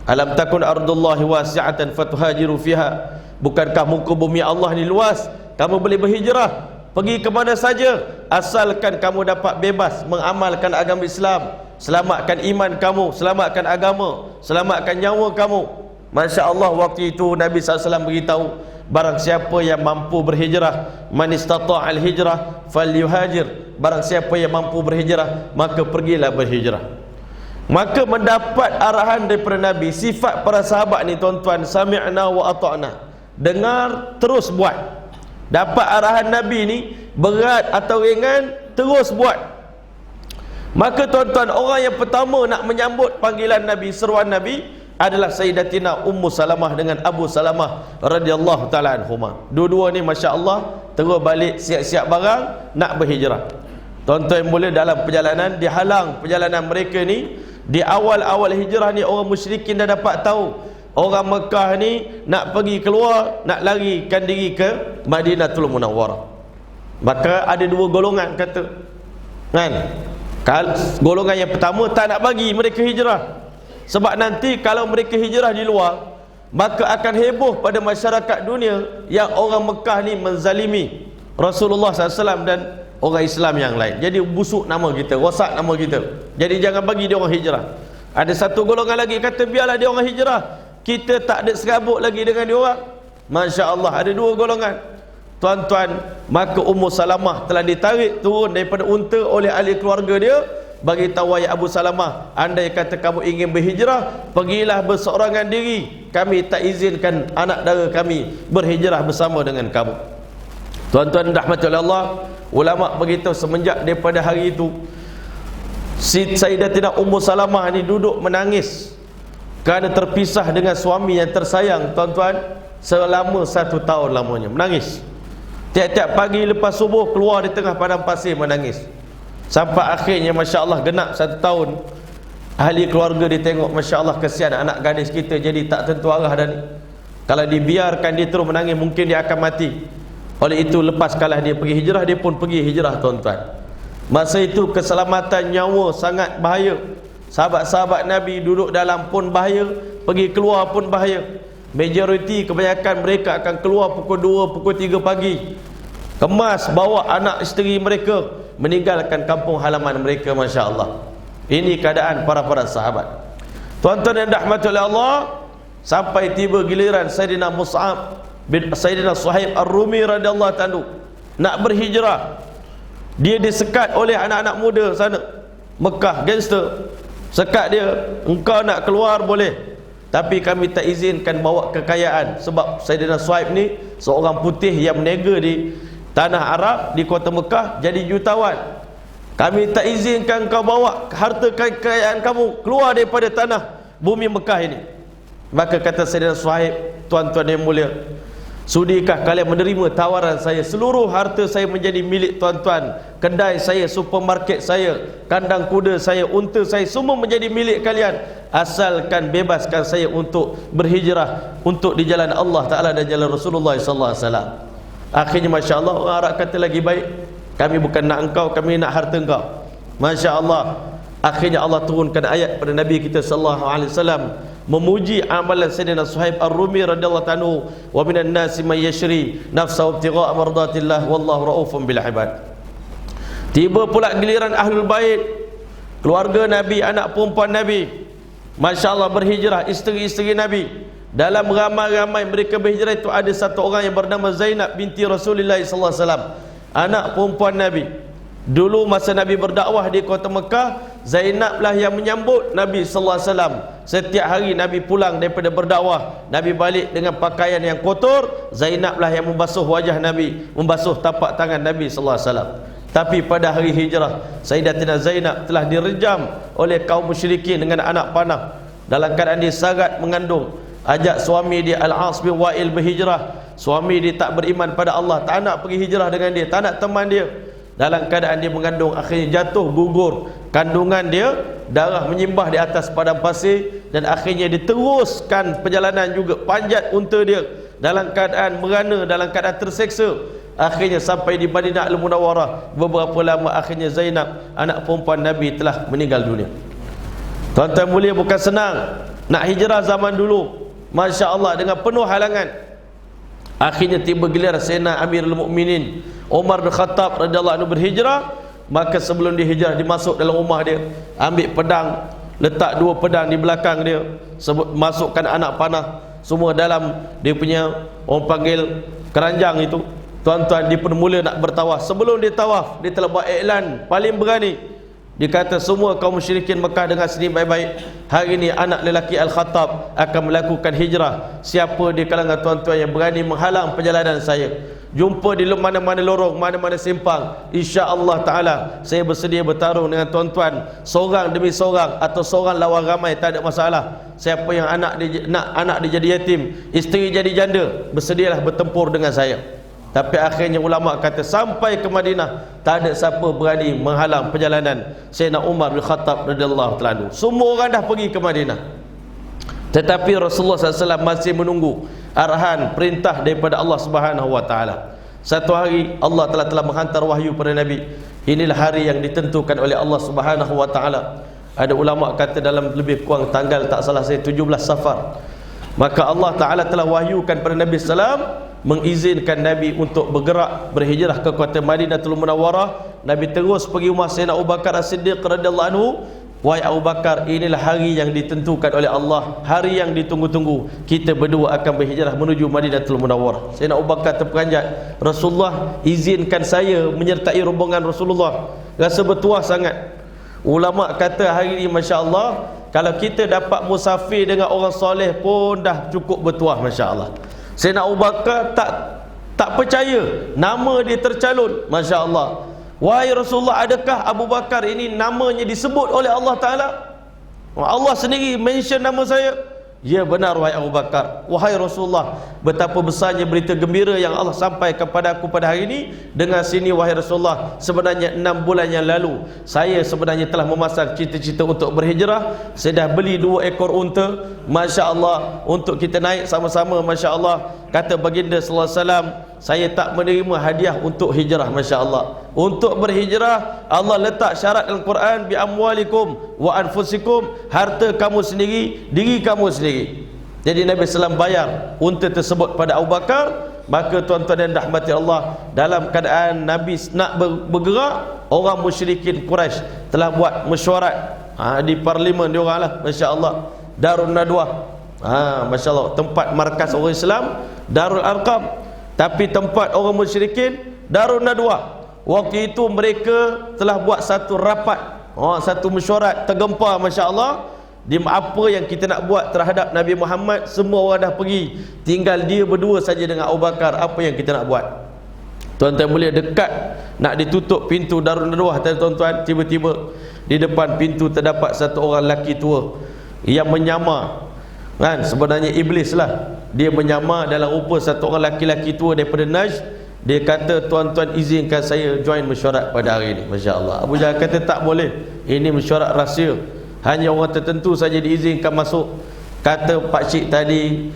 S2: alam takun ardullahi wasi'atan fatuhajiru fiha. Bukankah muka bumi Allah ni luas, kamu boleh berhijrah pergi ke mana saja, asalkan kamu dapat bebas mengamalkan agama Islam, selamatkan iman kamu, selamatkan agama, selamatkan nyawa kamu. Masya Allah, waktu itu Nabi SAW beritahu, barang siapa yang mampu berhijrah, man istata'al hijrah falyuhajir, barang siapa yang mampu berhijrah maka pergilah berhijrah. Maka mendapat arahan daripada Nabi. Sifat para sahabat ni, tuan-tuan, sami'na wa ata'na, dengar terus buat. Dapat arahan Nabi ni, berat atau ringan, terus buat. Maka tuan-tuan, orang yang pertama nak menyambut panggilan Nabi, seruan Nabi, adalah Sayyidatina Ummu Salamah dengan Abu Salamah radhiyallahu ta'ala anhuma. Dua-dua ni Masya Allah terus balik siap-siap barang nak berhijrah. Tuan-tuan yang mulia, dalam perjalanan, dihalang perjalanan mereka ni. Di awal-awal hijrah ni, orang musyrikin dah dapat tahu orang Mekah ni nak pergi keluar, nak larikan diri ke Madinatul Munawwarah. Maka ada dua golongan kata, kan? Golongan yang pertama tak nak bagi mereka hijrah, sebab nanti kalau mereka hijrah di luar, maka akan heboh pada masyarakat dunia yang orang Mekah ni menzalimi Rasulullah SAW dan orang Islam yang lain. Jadi busuk nama kita, rosak nama kita. Jadi jangan bagi dia orang hijrah. Ada satu golongan lagi kata, biarlah dia orang hijrah, kita tak ada serabut lagi dengan dia orang. Masya Allah, ada dua golongan, tuan-tuan. Maka Ummu Salamah telah ditarik turun daripada unta oleh ahli keluarga dia, bagi tahu, wahai Abu Salamah, andai kata kamu ingin berhijrah, pergilah berseorangan diri, kami tak izinkan anak dara kami berhijrah bersama dengan kamu. Tuan-tuan rahmati oleh Allah, ulama beritahu semenjak daripada hari itu Sayyidatina Ummu Salamah ni duduk menangis kerana terpisah dengan suami yang tersayang, tuan-tuan, selama 1 tahun lamanya menangis. Tiap-tiap pagi lepas subuh keluar di tengah padang pasir menangis. Sampai akhirnya masya-Allah genap 1 tahun. Ahli keluarga dia tengok, masya-Allah kesian anak gadis kita jadi tak tentu arah dah ni. Kalau dibiarkan dia terus menangis mungkin dia akan mati. Oleh itu lepas kalah dia pergi hijrah, dia pun pergi hijrah, tuan-tuan. Masa itu keselamatan nyawa sangat bahaya. Sahabat-sahabat Nabi duduk dalam pun bahaya, pergi keluar pun bahaya. Majoriti kebanyakan mereka akan keluar pukul 2, pukul 3 pagi, kemas bawa anak isteri mereka, meninggalkan kampung halaman mereka, masya-Allah. Ini keadaan para sahabat. Tuan-tuan yang dirahmati oleh Allah, sampai tiba giliran Sayyidina Mus'ab bin Sayyidina Suhaib Ar-Rumi radhiyallahu anhu nak berhijrah. Dia disekat oleh anak-anak muda sana Mekah, gangster. Sekat dia, engkau nak keluar boleh, tapi kami tak izinkan bawa kekayaan. Sebab Sayyidina Suhaib ni seorang putih yang menega di tanah Arab, di kota Mekah, jadi jutawan. Kami tak izinkan kau bawa harta kekayaan kamu keluar daripada tanah bumi Mekah ini. Maka kata Sayyidina Suhaib, tuan-tuan yang mulia, sudikah kalian menerima tawaran saya? Seluruh harta saya menjadi milik tuan-tuan. Kedai saya, supermarket saya, kandang kuda saya, unta saya, semua menjadi milik kalian, asalkan bebaskan saya untuk berhijrah untuk di jalan Allah Ta'ala dan jalan Rasulullah SAW. Akhirnya masya-Allah orang Arab kata lagi baik, kami bukan nak engkau, kami nak harta engkau. Masya-Allah. Akhirnya Allah turunkan ayat pada Nabi kita sallallahu alaihi wasallam memuji amalan Sayyidina Suhaib Ar-Rumi radhiyallahu anhu, wa minan nasi may yashri nafsahu ibtigha'a mardatillah wallahu raufun bil ibad. Tiba pula giliran ahlul bait, keluarga Nabi, anak perempuan Nabi, masya-Allah berhijrah, isteri-isteri Nabi. Dalam ramai-ramai mereka berhijrah itu ada satu orang yang bernama Zainab binti Rasulullah sallallahu alaihi wasallam, anak perempuan Nabi. Dulu masa Nabi berdakwah di kota Mekah, Zainab lah yang menyambut Nabi sallallahu alaihi wasallam. Setiap hari Nabi pulang daripada berdakwah, Nabi balik dengan pakaian yang kotor, Zainab lah yang membasuh wajah Nabi, membasuh tapak tangan Nabi sallallahu alaihi wasallam. Tapi pada hari hijrah, Sayyidatina Zainab telah direjam oleh kaum musyrikin dengan anak panah. Dalam keadaan dia sangat mengandung, ajak suami dia Al-As bin Wa'il berhijrah. Suami dia tak beriman pada Allah, tak nak pergi hijrah dengan dia, tak nak teman dia. Dalam keadaan dia mengandung, akhirnya jatuh gugur kandungan dia, darah menyimbah di atas padang pasir, dan akhirnya diteruskan perjalanan juga, panjat unta dia dalam keadaan merana, dalam keadaan terseksa. Akhirnya sampai di Madinah Al-Munawwarah. Beberapa lama akhirnya Zainab, anak perempuan Nabi, telah meninggal dunia. Tuan-tuan mulia, bukan senang nak hijrah zaman dulu, masya-Allah, dengan penuh halangan. Akhirnya tiba giliran Sayyidina Amirul Mukminin Umar bin Khattab radhiyallahu anhu berhijrah. Maka sebelum dia hijrah, dia masuk dalam rumah dia, ambil pedang, letak 2 pedang di belakang dia, masukkan anak panah semua dalam dia punya, orang panggil keranjang itu. Tuan-tuan, dia pun mula nak bertawaf. Sebelum dia tawaf, dia telah buat iklan paling berani. Dia kata, semua kaum musyrikin Mekah dengar sini baik-baik, hari ini anak lelaki Al-Khattab akan melakukan hijrah. Siapa di kalangan tuan-tuan yang berani menghalang perjalanan saya, jumpa di mana-mana lorong, mana-mana simpang, insya-Allah taala saya bersedia bertarung dengan tuan-tuan, seorang demi seorang atau seorang lawan ramai, tak ada masalah. Siapa yang anak dia jadi yatim, isteri jadi janda, bersedialah bertempur dengan saya. Tapi akhirnya ulama kata sampai ke Madinah, tak ada siapa berani menghalang perjalanan Sayyidina Umar bin Khattab radhiyallahu ta'ala. Semua orang dah pergi ke Madinah, tetapi Rasulullah SAW masih menunggu arahan, perintah daripada Allah Subhanahu wa ta'ala. Satu hari Allah telah menghantar wahyu pada Nabi. Inilah hari yang ditentukan oleh Allah Subhanahu wa ta'ala. Ada ulama kata dalam lebih kurang tanggal, tak salah saya, 17 Safar. Maka Allah Ta'ala telah wahyukan pada Nabi SAW, mengizinkan Nabi untuk bergerak berhijrah ke kota Madinatul Munawwarah. Nabi terus pergi rumah Sayyidina Abu Bakar As-Siddiq radhiyallahu anhu. Wahai Abu Bakar, inilah hari yang ditentukan oleh Allah, hari yang ditunggu-tunggu. Kita berdua akan berhijrah menuju Madinatul Munawwarah. Sayyidina Abu Bakar terperanjat, Rasulullah izinkan saya menyertai rombongan Rasulullah. Rasa bertuah sangat. Ulama kata hari ini masya-Allah, kalau kita dapat musafir dengan orang soleh pun dah cukup bertuah, masya-Allah. Sayyidina Abu Bakar tak tak percaya, nama dia tercalon. Masya Allah. Wahai Rasulullah, adakah Abu Bakar ini namanya disebut oleh Allah Ta'ala? Allah sendiri mention nama saya. Ya benar wahai Abu Bakar. Wahai Rasulullah, betapa besarnya berita gembira yang Allah sampaikan kepada aku pada hari ini. Dengar sini wahai Rasulullah, sebenarnya 6 bulan yang lalu saya sebenarnya telah memasang cita-cita untuk berhijrah. Saya dah beli 2 ekor unta, Masya Allah, untuk kita naik sama-sama. Masya Allah. Kata baginda sallallahu alaihi wasallam, saya tak menerima hadiah untuk hijrah. Masya Allah. Untuk berhijrah, Allah letak syarat dalam Quran, bi amwalikum wa anfusikum, harta kamu sendiri, diri kamu sendiri. Jadi Nabi SAW bayar unta tersebut pada Abu Bakar. Maka tuan-tuan dan rahmati Allah, dalam keadaan Nabi nak bergerak, orang musyrikin Quraisy telah buat mesyuarat di parlimen diorang lah, Masya Allah, Darun Nadwah. Masya Allah, tempat markas orang Islam Darul Arqam, tapi tempat orang musyrikin Darun Nadwah. Waktu itu mereka telah buat satu rapat, satu mesyuarat tergempar, Masya Allah. Di apa yang kita nak buat terhadap Nabi Muhammad, semua orang dah pergi, tinggal dia berdua saja dengan Abu Bakar. Apa yang kita nak buat? Tuan-tuan boleh dekat nak ditutup pintu Darun Nadwah, tuan-tuan, tiba-tiba di depan pintu terdapat satu orang lelaki tua yang menyamar, kan, sebenarnya iblis lah. Dia menyamar dalam rupa satu orang lelaki-lelaki tua daripada Najd. Dia kata, tuan-tuan izinkan saya join mesyuarat pada hari ini. Masya Allah. Abu Jahal kata tak boleh, ini mesyuarat rahsia, hanya orang tertentu saja diizinkan masuk. Kata pakcik tadi,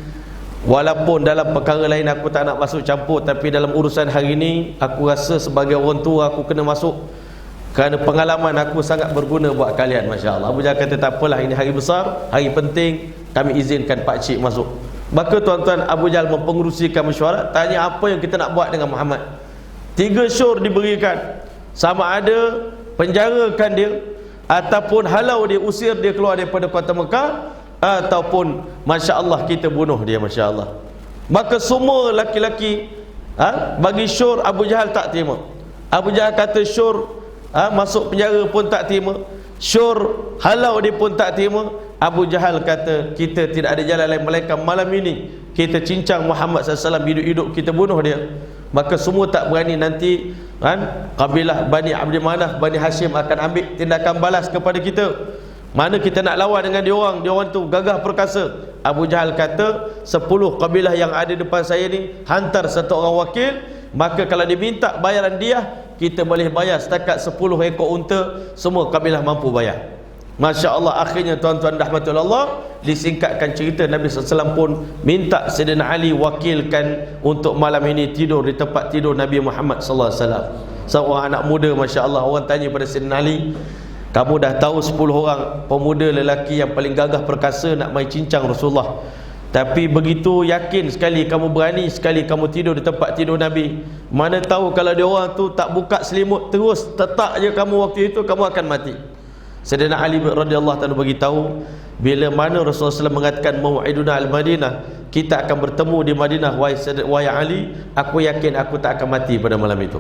S2: walaupun dalam perkara lain aku tak nak masuk campur, tapi dalam urusan hari ini aku rasa sebagai orang tua aku kena masuk, kerana pengalaman aku sangat berguna buat kalian. Masya Allah. Abu Jahal kata tak apalah, ini hari besar, hari penting, kami izinkan pakcik masuk. Maka tuan-tuan, Abu Jahal mempengerusikan mesyuarat, tanya apa yang kita nak buat dengan Muhammad. 3 syur diberikan, sama ada penjarakan dia, ataupun halau dia, usir dia keluar daripada kota Mekah, ataupun Masya Allah kita bunuh dia. Masya Allah. Maka semua laki-laki bagi syur, Abu Jahal tak terima. Abu Jahal kata syur masuk penjara pun tak terima, syur halau dia pun tak terima. Abu Jahal kata, kita tidak ada jalan lain melainkan malam ini kita cincang Muhammad SAW hidup-hidup, kita bunuh dia. Maka semua tak berani, nanti kabilah Bani Abdi Manaf, Bani Hashim akan ambil tindakan balas kepada kita. Mana kita nak lawan dengan diorang tu gagah perkasa. Abu Jahal kata, 10 kabilah yang ada depan saya ni, hantar satu orang wakil. Maka kalau diminta bayaran dia, kita boleh bayar setakat 10 ekor unta, semua kabilah mampu bayar. Masya Allah. Akhirnya tuan-tuan rahmatullah Allah, disingkatkan cerita, Nabi SAW pun minta Sayyidina Ali wakilkan untuk malam ini tidur di tempat tidur Nabi Muhammad SAW. Seorang anak muda, Masya Allah. Orang tanya pada Sayyidina Ali, kamu dah tahu 10 orang pemuda lelaki yang paling gagah perkasa nak main cincang Rasulullah, tapi begitu yakin sekali, kamu berani sekali kamu tidur di tempat tidur Nabi. Mana tahu kalau dia orang tu tak buka selimut, terus tetak je kamu waktu itu, kamu akan mati. Sayyidina Ali radhiyallahu ta'ala beritahu, bila mana Rasulullah SAW mengatakan mau'iduna al-Madinah, kita akan bertemu di Madinah, wahai Ali, aku yakin aku tak akan mati pada malam itu.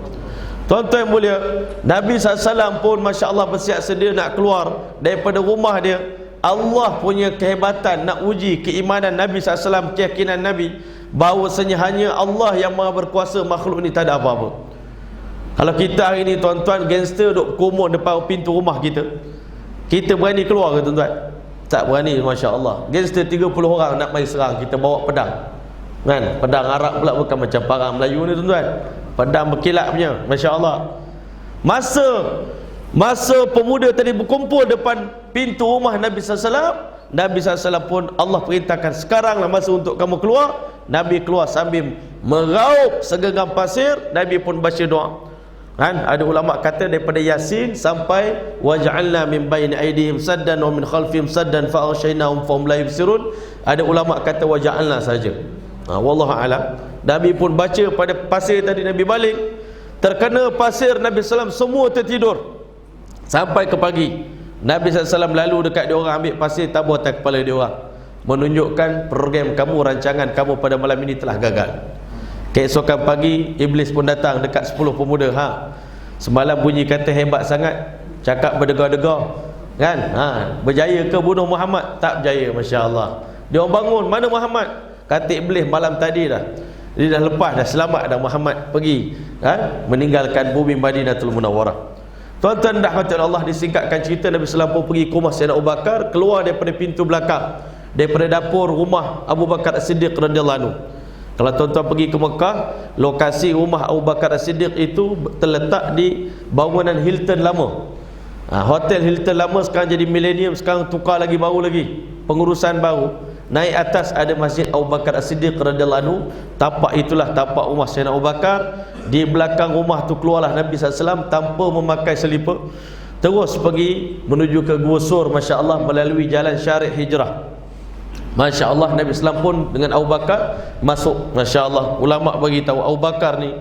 S2: Tuan-tuan yang mulia, Nabi SAW pun Masya Allah bersiap sedia nak keluar daripada rumah dia. Allah punya kehebatan nak uji keimanan Nabi SAW, keyakinan Nabi bahawasanya hanya Allah yang maha berkuasa, makhluk ni tak ada apa-apa. Kalau kita hari ni tuan-tuan, gangster duk kumur depan pintu rumah kita berani keluar ke tuan-tuan? Tak berani. Masya Allah. Gangster 30 orang nak main serang, kita bawa pedang, kan? Pedang Arab pula, bukan macam parang Melayu ni tuan-tuan, pedang berkilat punya. Masya Allah. Masa pemuda tadi berkumpul depan pintu rumah Nabi SAW, Nabi SAW pun Allah perintahkan, sekaranglah masa untuk kamu keluar. Nabi keluar sambil meraup segenggam pasir. Nabi pun baca doa, kan? Ada ulama kata daripada Yasin sampai waj'alna min baini aydihim saddan wa min khalfihim saddan fa aghshaynahum fa hum la yubsirun. Ada ulama kata waj'alna saja. Wallahu a'lam. Nabi pun baca pada pasir tadi, Nabi balik, terkena pasir Nabi SAW, semua tertidur sampai ke pagi. Nabi SAW lalu dekat dia orang, ambil pasir tabur atas kepala dia orang, menunjukkan program kamu, rancangan kamu pada malam ini telah gagal. Keesokan pagi, iblis pun datang dekat 10 pemuda. Semalam bunyi kata hebat sangat, cakap berdegar-degar, kan? Berjaya ke bunuh Muhammad? Tak berjaya. Masya Allah. Dia orang bangun, mana Muhammad? Kata iblis, malam tadi dah Dia dah lepas, dah selamat dah Muhammad pergi meninggalkan bumi Madinatul Munawwarah. Tuan-tuan rahmati Allah, disingkatkan cerita, Nabi SAW pergi ke rumah Sayyidina Abu Bakar, keluar daripada pintu belakang, daripada dapur rumah Abu Bakar As-Siddiq radhiyallahu anhu. Kalau tuan-tuan pergi ke Mekah, lokasi rumah Abu Bakar As-Siddiq itu terletak di bangunan Hilton lama. Hotel Hilton lama sekarang jadi Millennium, sekarang tukar lagi, baru lagi, pengurusan baru. Naik atas ada Masjid Abu Bakar As-Siddiq radhiyallahu anhu. Tapak itulah tapak rumah Sayyidina Abu Bakar. Di belakang rumah tu keluarlah Nabi SAW tanpa memakai selipar, terus pergi menuju ke Gua Sur, Masya Allah, melalui jalan Syariq Hijrah. Masya Allah, Nabi SAW pun dengan Abu Bakar masuk. Masya Allah, ulama bagi tahu Abu Bakar ni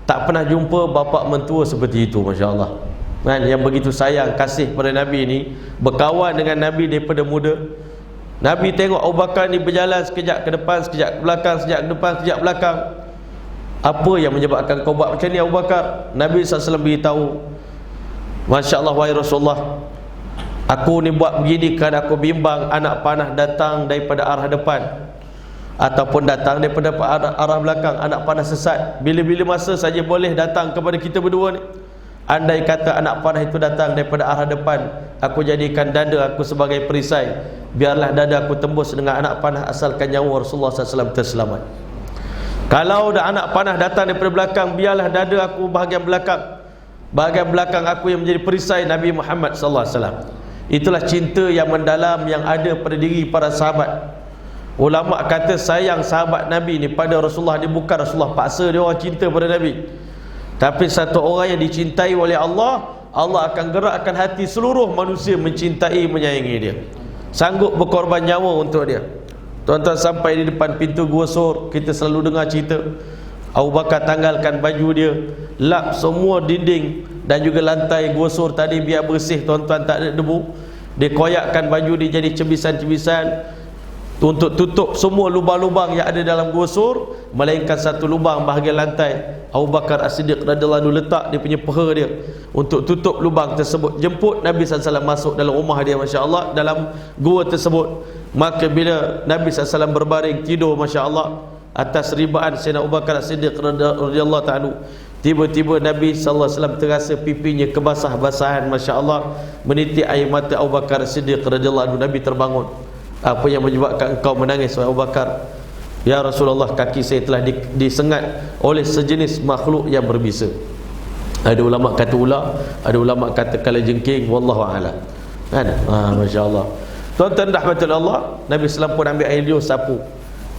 S2: tak pernah jumpa bapa mentua seperti itu. Masya Allah, kan, yang begitu sayang kasih pada Nabi ni, berkawan dengan Nabi daripada muda. Nabi tengok Abu Bakar ni berjalan sekejap ke depan, sekejap ke belakang, sekejap ke depan, sekejap ke belakang. Apa yang menyebabkan kau buat macam ni Abu Bakar? Nabi SAW beritahu, Masya Allah, wahai Rasulullah, aku ni buat begini kerana aku bimbang anak panah datang daripada arah depan ataupun datang daripada arah belakang. Anak panah sesat, bila-bila masa saja boleh datang kepada kita berdua ni. Andai kata anak panah itu datang daripada arah depan, aku jadikan dada aku sebagai perisai, biarlah dada aku tembus dengan anak panah asalkan nyawa Rasulullah SAW terselamat. Kalau dah anak panah datang daripada belakang, biarlah dada aku bahagian belakang aku yang menjadi perisai Nabi Muhammad SAW. Itulah cinta yang mendalam yang ada pada diri para sahabat. Ulama kata sayang sahabat Nabi ni pada Rasulullah ni bukan Rasulullah paksa dia orang cinta pada Nabi, tapi satu orang yang dicintai oleh Allah, Allah akan gerakkan hati seluruh manusia mencintai, menyayangi dia, sanggup berkorban nyawa untuk dia. Tuan-tuan, sampai di depan pintu Gua Sur, kita selalu dengar cerita Abu Bakar tanggalkan baju dia, lap semua dinding dan juga lantai Gua Sur tadi biar bersih, tuan-tuan, tak ada debu. Dia koyakkan baju dia jadi cebisan-cebisan untuk tutup semua lubang-lubang yang ada dalam Gua Sur, melainkan satu lubang bahagian lantai Abu Bakar As-Siddiq radhiyallahu anhu letak dia punya peha dia untuk tutup lubang tersebut. Jemput Nabi SAW masuk dalam rumah dia, Masya Allah, dalam gua tersebut. Maka bila Nabi SAW berbaring tidur, Masya Allah, atas ribaan Sayyidina Abu Bakar As-Siddiq radhiyallahu ta'ala, tiba-tiba Nabi SAW terasa pipinya kebasah-basahan, Masya Allah, menitik air mata Abu Bakar As-Siddiq radhiyallahu anhu. Nabi terbangun. Apa yang menyebabkan engkau menangis, wahai Abu Bakar? Ya Rasulullah, kaki saya telah disengat oleh sejenis makhluk yang berbisa. Ada ulama kata ular, ada ulama kata kalajengking, wallahu a'lam. Kan? Masya Allah. Tuan-tuan rahmatullah Allah, Nabi SAW pun ambil air liur sapu.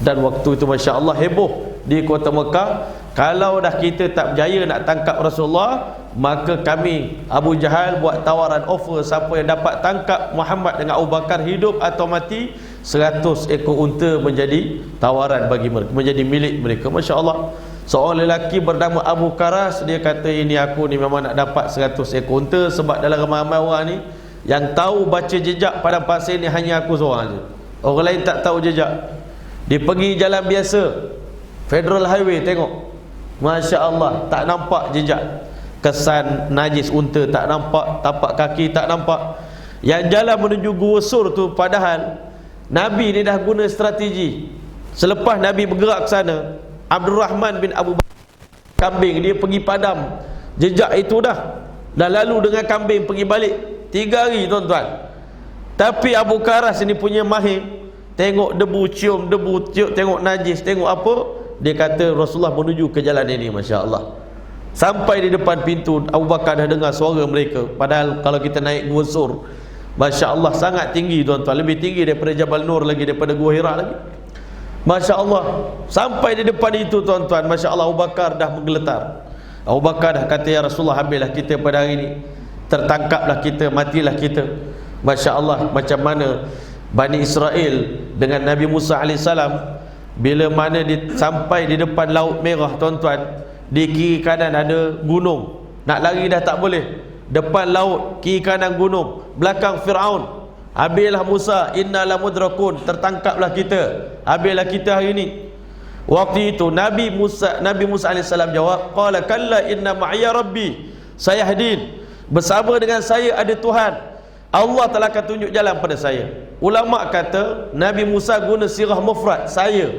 S2: Dan waktu itu Masya Allah heboh di kota Mekah. Kalau dah kita tak berjaya nak tangkap Rasulullah, maka kami Abu Jahal buat tawaran offer, siapa yang dapat tangkap Muhammad dengan Abu Bakar hidup atau mati, 100 ekor unta menjadi tawaran bagi mereka, menjadi milik mereka. Masya Allah. Seorang lelaki bernama Abu Karas, dia kata, ini aku ni memang nak dapat 100 ekor unta, sebab dalam ramai-ramai orang ni yang tahu baca jejak padang pasir ni hanya aku seorang je. Orang lain tak tahu jejak. Dia pergi jalan biasa, Federal Highway, tengok, Masya Allah, tak nampak jejak kesan najis unta, tak nampak tapak kaki, tak nampak. Yang jalan menuju Gua Sur tu, padahal Nabi ni dah guna strategi. Selepas Nabi bergerak ke sana, Abdul Rahman bin Abu Bakar kambing, dia pergi padam jejak itu dah lalu dengan kambing pergi balik 3 hari, tuan-tuan. Tapi Abu Karas ni punya mahir, tengok debu, cium debu, tengok najis, tengok apa, dia kata Rasulullah menuju ke jalan ini. Masya Allah. Sampai di depan pintu, Abu Bakar dah dengar suara mereka. Padahal kalau kita naik Gua Sur, Masya Allah, sangat tinggi, tuan-tuan, lebih tinggi daripada Jabal Nur lagi, daripada Gua Hira lagi. Masya Allah. Sampai di depan itu, tuan-tuan, Masya Allah, Abu Bakar dah menggeletar. Abu Bakar dah kata, ya Rasulullah, habislah kita pada hari ini, tertangkaplah kita, matilah kita. Masya Allah. Macam mana Bani Israel dengan Nabi Musa AS, bila mana sampai di depan Laut Merah, tuan-tuan, di kiri kanan ada gunung, nak lari dah tak boleh. Depan laut, kiri kanan gunung, belakang Fir'aun. Habislah Musa, inna lamudrakun, tertangkaplah kita, habislah kita hari ini. Waktu itu Nabi Musa AS jawab, qala kalla inna ma'ya rabbi sayahdin, bersama dengan saya ada Tuhan, Allah telah akan tunjuk jalan pada saya. Ulama kata Nabi Musa guna sirah mufrad, saya,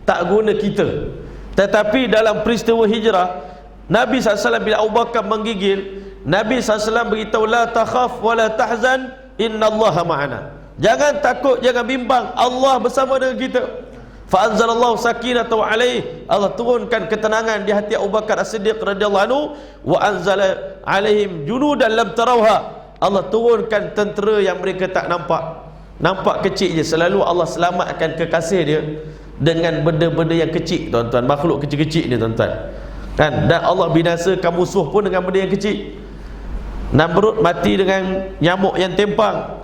S2: tak guna kita. Tetapi dalam peristiwa hijrah, Nabi SAW bila Abu Bakar menggigil, Nabi SAW beritahu, la takhaf wa la tahzan, innallaha ma'ana. Jangan takut, jangan bimbang, Allah bersama dengan kita. Fa anzalallahu sakinatahu alaihi, Allah turunkan ketenangan di hati Abu Bakar As-Siddiq radhiyallahu anhu, wa anzala alaihim junudan lam tarawha, Allah turunkan tentera yang mereka tak nampak kecil je. Selalu Allah selamatkan kekasih dia dengan benda-benda yang kecil, tuan-tuan, makhluk kecil-kecil ni, tuan-tuan, kan? Dan Allah binasakan musuh pun dengan benda yang kecil. Namrud mati dengan nyamuk yang tempang,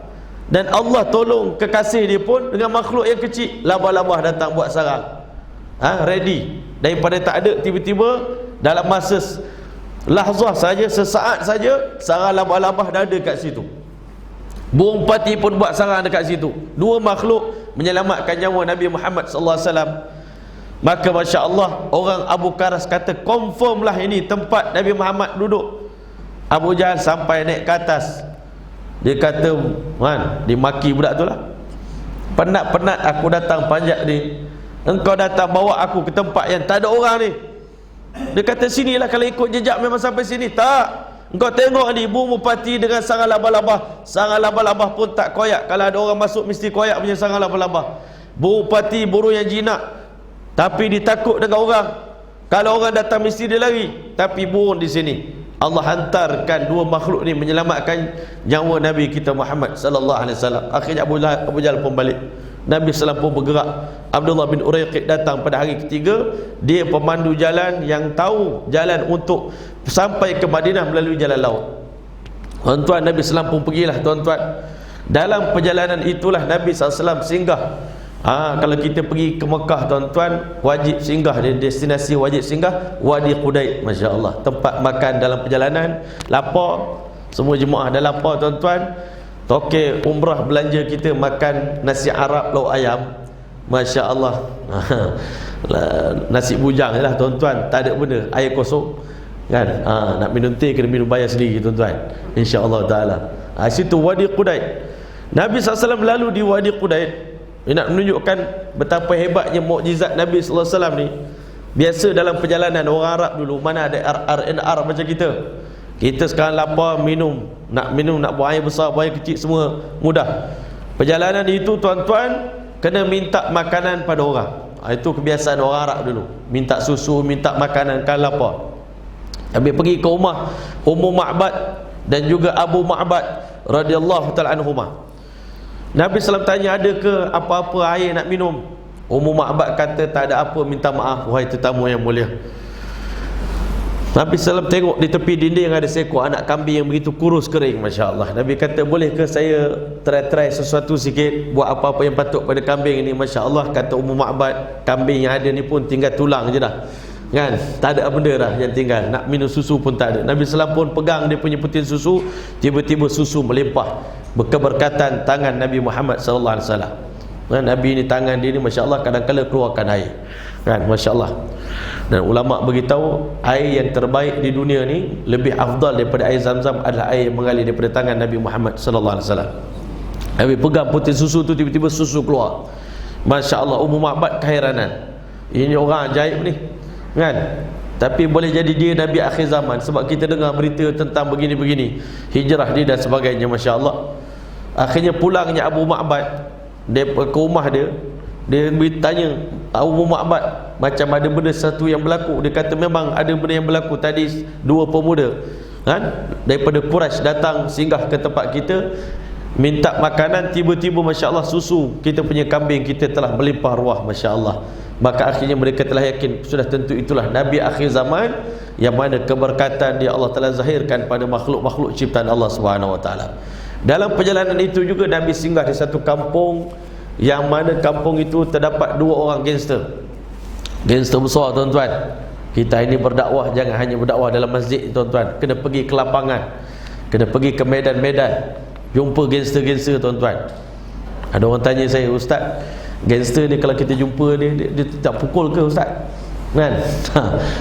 S2: dan Allah tolong kekasih dia pun dengan makhluk yang kecil. Labah-labah datang buat sarang, ready. Daripada tak ada, tiba-tiba dalam masa lahzah saja, sesaat saja, sarang labah-labah dah ada kat situ. Burung pati pun buat sarang dekat situ. Dua makhluk menyelamatkan nyawa Nabi Muhammad sallallahu alaihi wasallam. Maka Masya Allah, orang Abu Karas kata, confirm lah ini tempat Nabi Muhammad duduk. Abu Jahal sampai naik ke atas, dia kata, dia maki budak tu lah, penat-penat aku datang panjat ni, engkau datang bawa aku ke tempat yang tak ada orang ni. Dia kata, sinilah, kalau ikut jejak memang sampai sini. Tak, engkau tengok ni, burung merpati dengan sarang labah-labah. Sarang labah-labah pun tak koyak, kalau ada orang masuk mesti koyak punya sarang labah-labah. Burung merpati burung yang jinak, tapi ditakut dengan orang. Kalau orang datang mesti dia lari, tapi burung di sini. Allah hantarkan dua makhluk ni menyelamatkan nyawa Nabi kita Muhammad sallallahu alaihi wasallam. Akhirnya Abu Jahal pun balik. Nabi sallallahu pun bergerak. Abdullah bin Uraiqid datang pada hari ketiga. Dia pemandu jalan yang tahu jalan untuk sampai ke Madinah melalui jalan laut. Tuan-tuan, Nabi sallallahu pun pergilah, tuan-tuan. Dalam perjalanan itulah Nabi sallallahu singgah. Kalau kita pergi ke Mekah, tuan-tuan, wajib singgah, di destinasi wajib singgah Wadi Qudaid, Masya Allah. Tempat makan dalam perjalanan, lapar, semua jemaah dah lapar, tuan-tuan. Tokek umrah belanja kita makan nasi Arab lauk ayam, Masya Allah. Nasi bujang je lah, tuan-tuan, tak ada benda, air kosong, kan? Nak minum teh kena minum bayar sendiri, tuan-tuan, insya-Allah taala. Situ Wadi Qudaid. Nabi SAW lalu di Wadi Qudaid. Dia nak menunjukkan betapa hebatnya mukjizat Nabi sallallahu alaihi wasallam ni. Biasa dalam perjalanan orang Arab dulu, mana ada R&R macam kita. Kita sekarang lapar, nak buang air besar, buang air kecil, semua mudah. Perjalanan itu, tuan-tuan, kena minta makanan pada orang. Itu kebiasaan orang Arab dulu, minta susu, minta makanan kalau lapar. Habis pergi ke rumah Ummu Ma'bad dan juga Abu Ma'bad radhiyallahu ta'ala anhumah. Nabi SAW tanya, ada ke apa-apa air nak minum? Ummu Ma'bad kata, tak ada apa, minta maaf wahai tetamu yang mulia. Nabi SAW tengok di tepi dinding ada seekor anak kambing yang begitu kurus kering, Masya Allah. Nabi kata, boleh ke saya try sesuatu sikit, buat apa-apa yang patut pada kambing ini? Masya Allah. Kata Ummu Ma'bad, kambing yang ada ni pun tinggal tulang je dah, kan? Tak ada benda dah yang tinggal, nak minum susu pun tak ada. Nabi SAW pun pegang dia punya putin susu, tiba-tiba susu melimpah, berkeberkatan tangan Nabi Muhammad sallallahu alaihi wasallam. Nabi ni, tangan dia ni, Masya Allah, kadang-kadang keluarkan air, kan? Masya Allah. Dan ulama beritahu, air yang terbaik di dunia ni, lebih afdal daripada air Zam-Zam, adalah air yang mengalir daripada tangan Nabi Muhammad sallallahu alaihi wasallam. Nabi pegang putin susu tu, tiba-tiba susu keluar. Masya Allah. Ummu Ma'bad keheranan, ini orang ajaib ni, kan? Tapi boleh jadi dia Nabi akhir zaman, sebab kita dengar berita tentang begini-begini, hijrah dia dan sebagainya, Masya Allah. Akhirnya pulangnya Abu Ma'bad dia ke rumah dia bertanya Abu Ma'bad, macam ada benda satu yang berlaku. Dia kata, memang ada benda yang berlaku. Tadi dua pemuda, kan, daripada Quraisy datang singgah ke tempat kita, minta makanan, tiba-tiba Masya Allah susu kita punya kambing kita telah melimpah ruah, Masya Allah. Maka akhirnya mereka telah yakin, sudah tentu itulah Nabi akhir zaman, yang mana keberkatan dia Allah telah zahirkan pada makhluk-makhluk ciptaan Allah Subhanahu wa taala. Dalam perjalanan itu juga Nabi singgah di satu kampung, yang mana kampung itu terdapat dua orang gangster besar, tuan-tuan. Kita ini berdakwah, jangan hanya berdakwah dalam masjid, tuan-tuan. Kena pergi ke lapangan, kena pergi ke medan-medan, jumpa gangster-gangster, tuan-tuan. Ada orang tanya saya, Ustaz, gangster ni kalau kita jumpa dia tak pukul ke, Ustaz? Kan?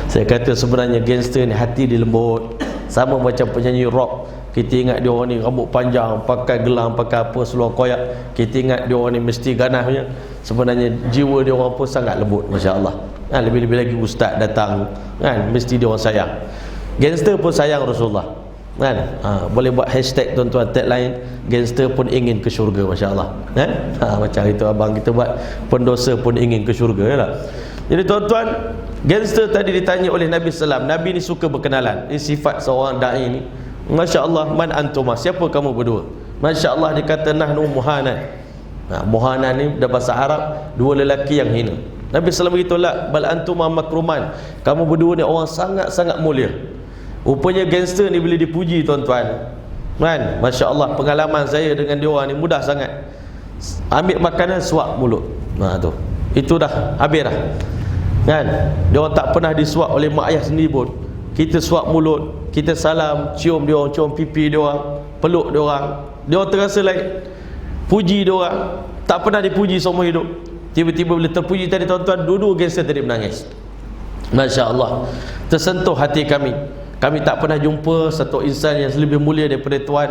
S2: Saya kata, sebenarnya gangster ni hati dia lembut, sama macam penyanyi rock. Kita ingat dia orang ni rambut panjang, pakai gelang, pakai apa, seluar koyak, kita ingat dia orang ni mesti ganas punya. Sebenarnya jiwa dia orang pun sangat lembut, Masya Allah. Lebih-lebih lagi ustaz datang kan, mesti dia orang sayang. Gangster pun sayang Rasulullah kan. Boleh buat hashtag tuan-tuan, tagline, gangster pun ingin ke syurga, masya-Allah kan. Macam itu abang kita buat, pendosa pun ingin ke syurga ya tak? Jadi tuan-tuan, gangster tadi ditanya oleh Nabi sallam, Nabi ni suka berkenalan. Ini sifat seorang dai ni. Masya-Allah, man antuma, siapa kamu berdua? Masya-Allah, dia kata nahnu muhanan. Muhanan ni dalam bahasa Arab, dua lelaki yang hina. Nabi sallam beritahu, la bal antuma makruman, kamu berdua ni orang sangat-sangat mulia. Rupanya gangster ni bila dipuji tuan-tuan kan, masya-Allah, pengalaman saya dengan dia orang ni mudah sangat. Ambil makanan, suap mulut. Tu. Itu dah habis dah. Kan? Dia orang tak pernah disuap oleh mak ayah sendiri pun. Kita suap mulut, kita salam, cium dia orang, cium pipi dia orang, peluk dia orang. Dia orang terasa lain. Puji dia orang, tak pernah dipuji seumur hidup. Tiba-tiba bila terpuji tadi tuan-tuan, dua-dua gangster tadi menangis. Masya-Allah, tersentuh hati kami. Kami tak pernah jumpa satu insan yang lebih mulia daripada Tuhan.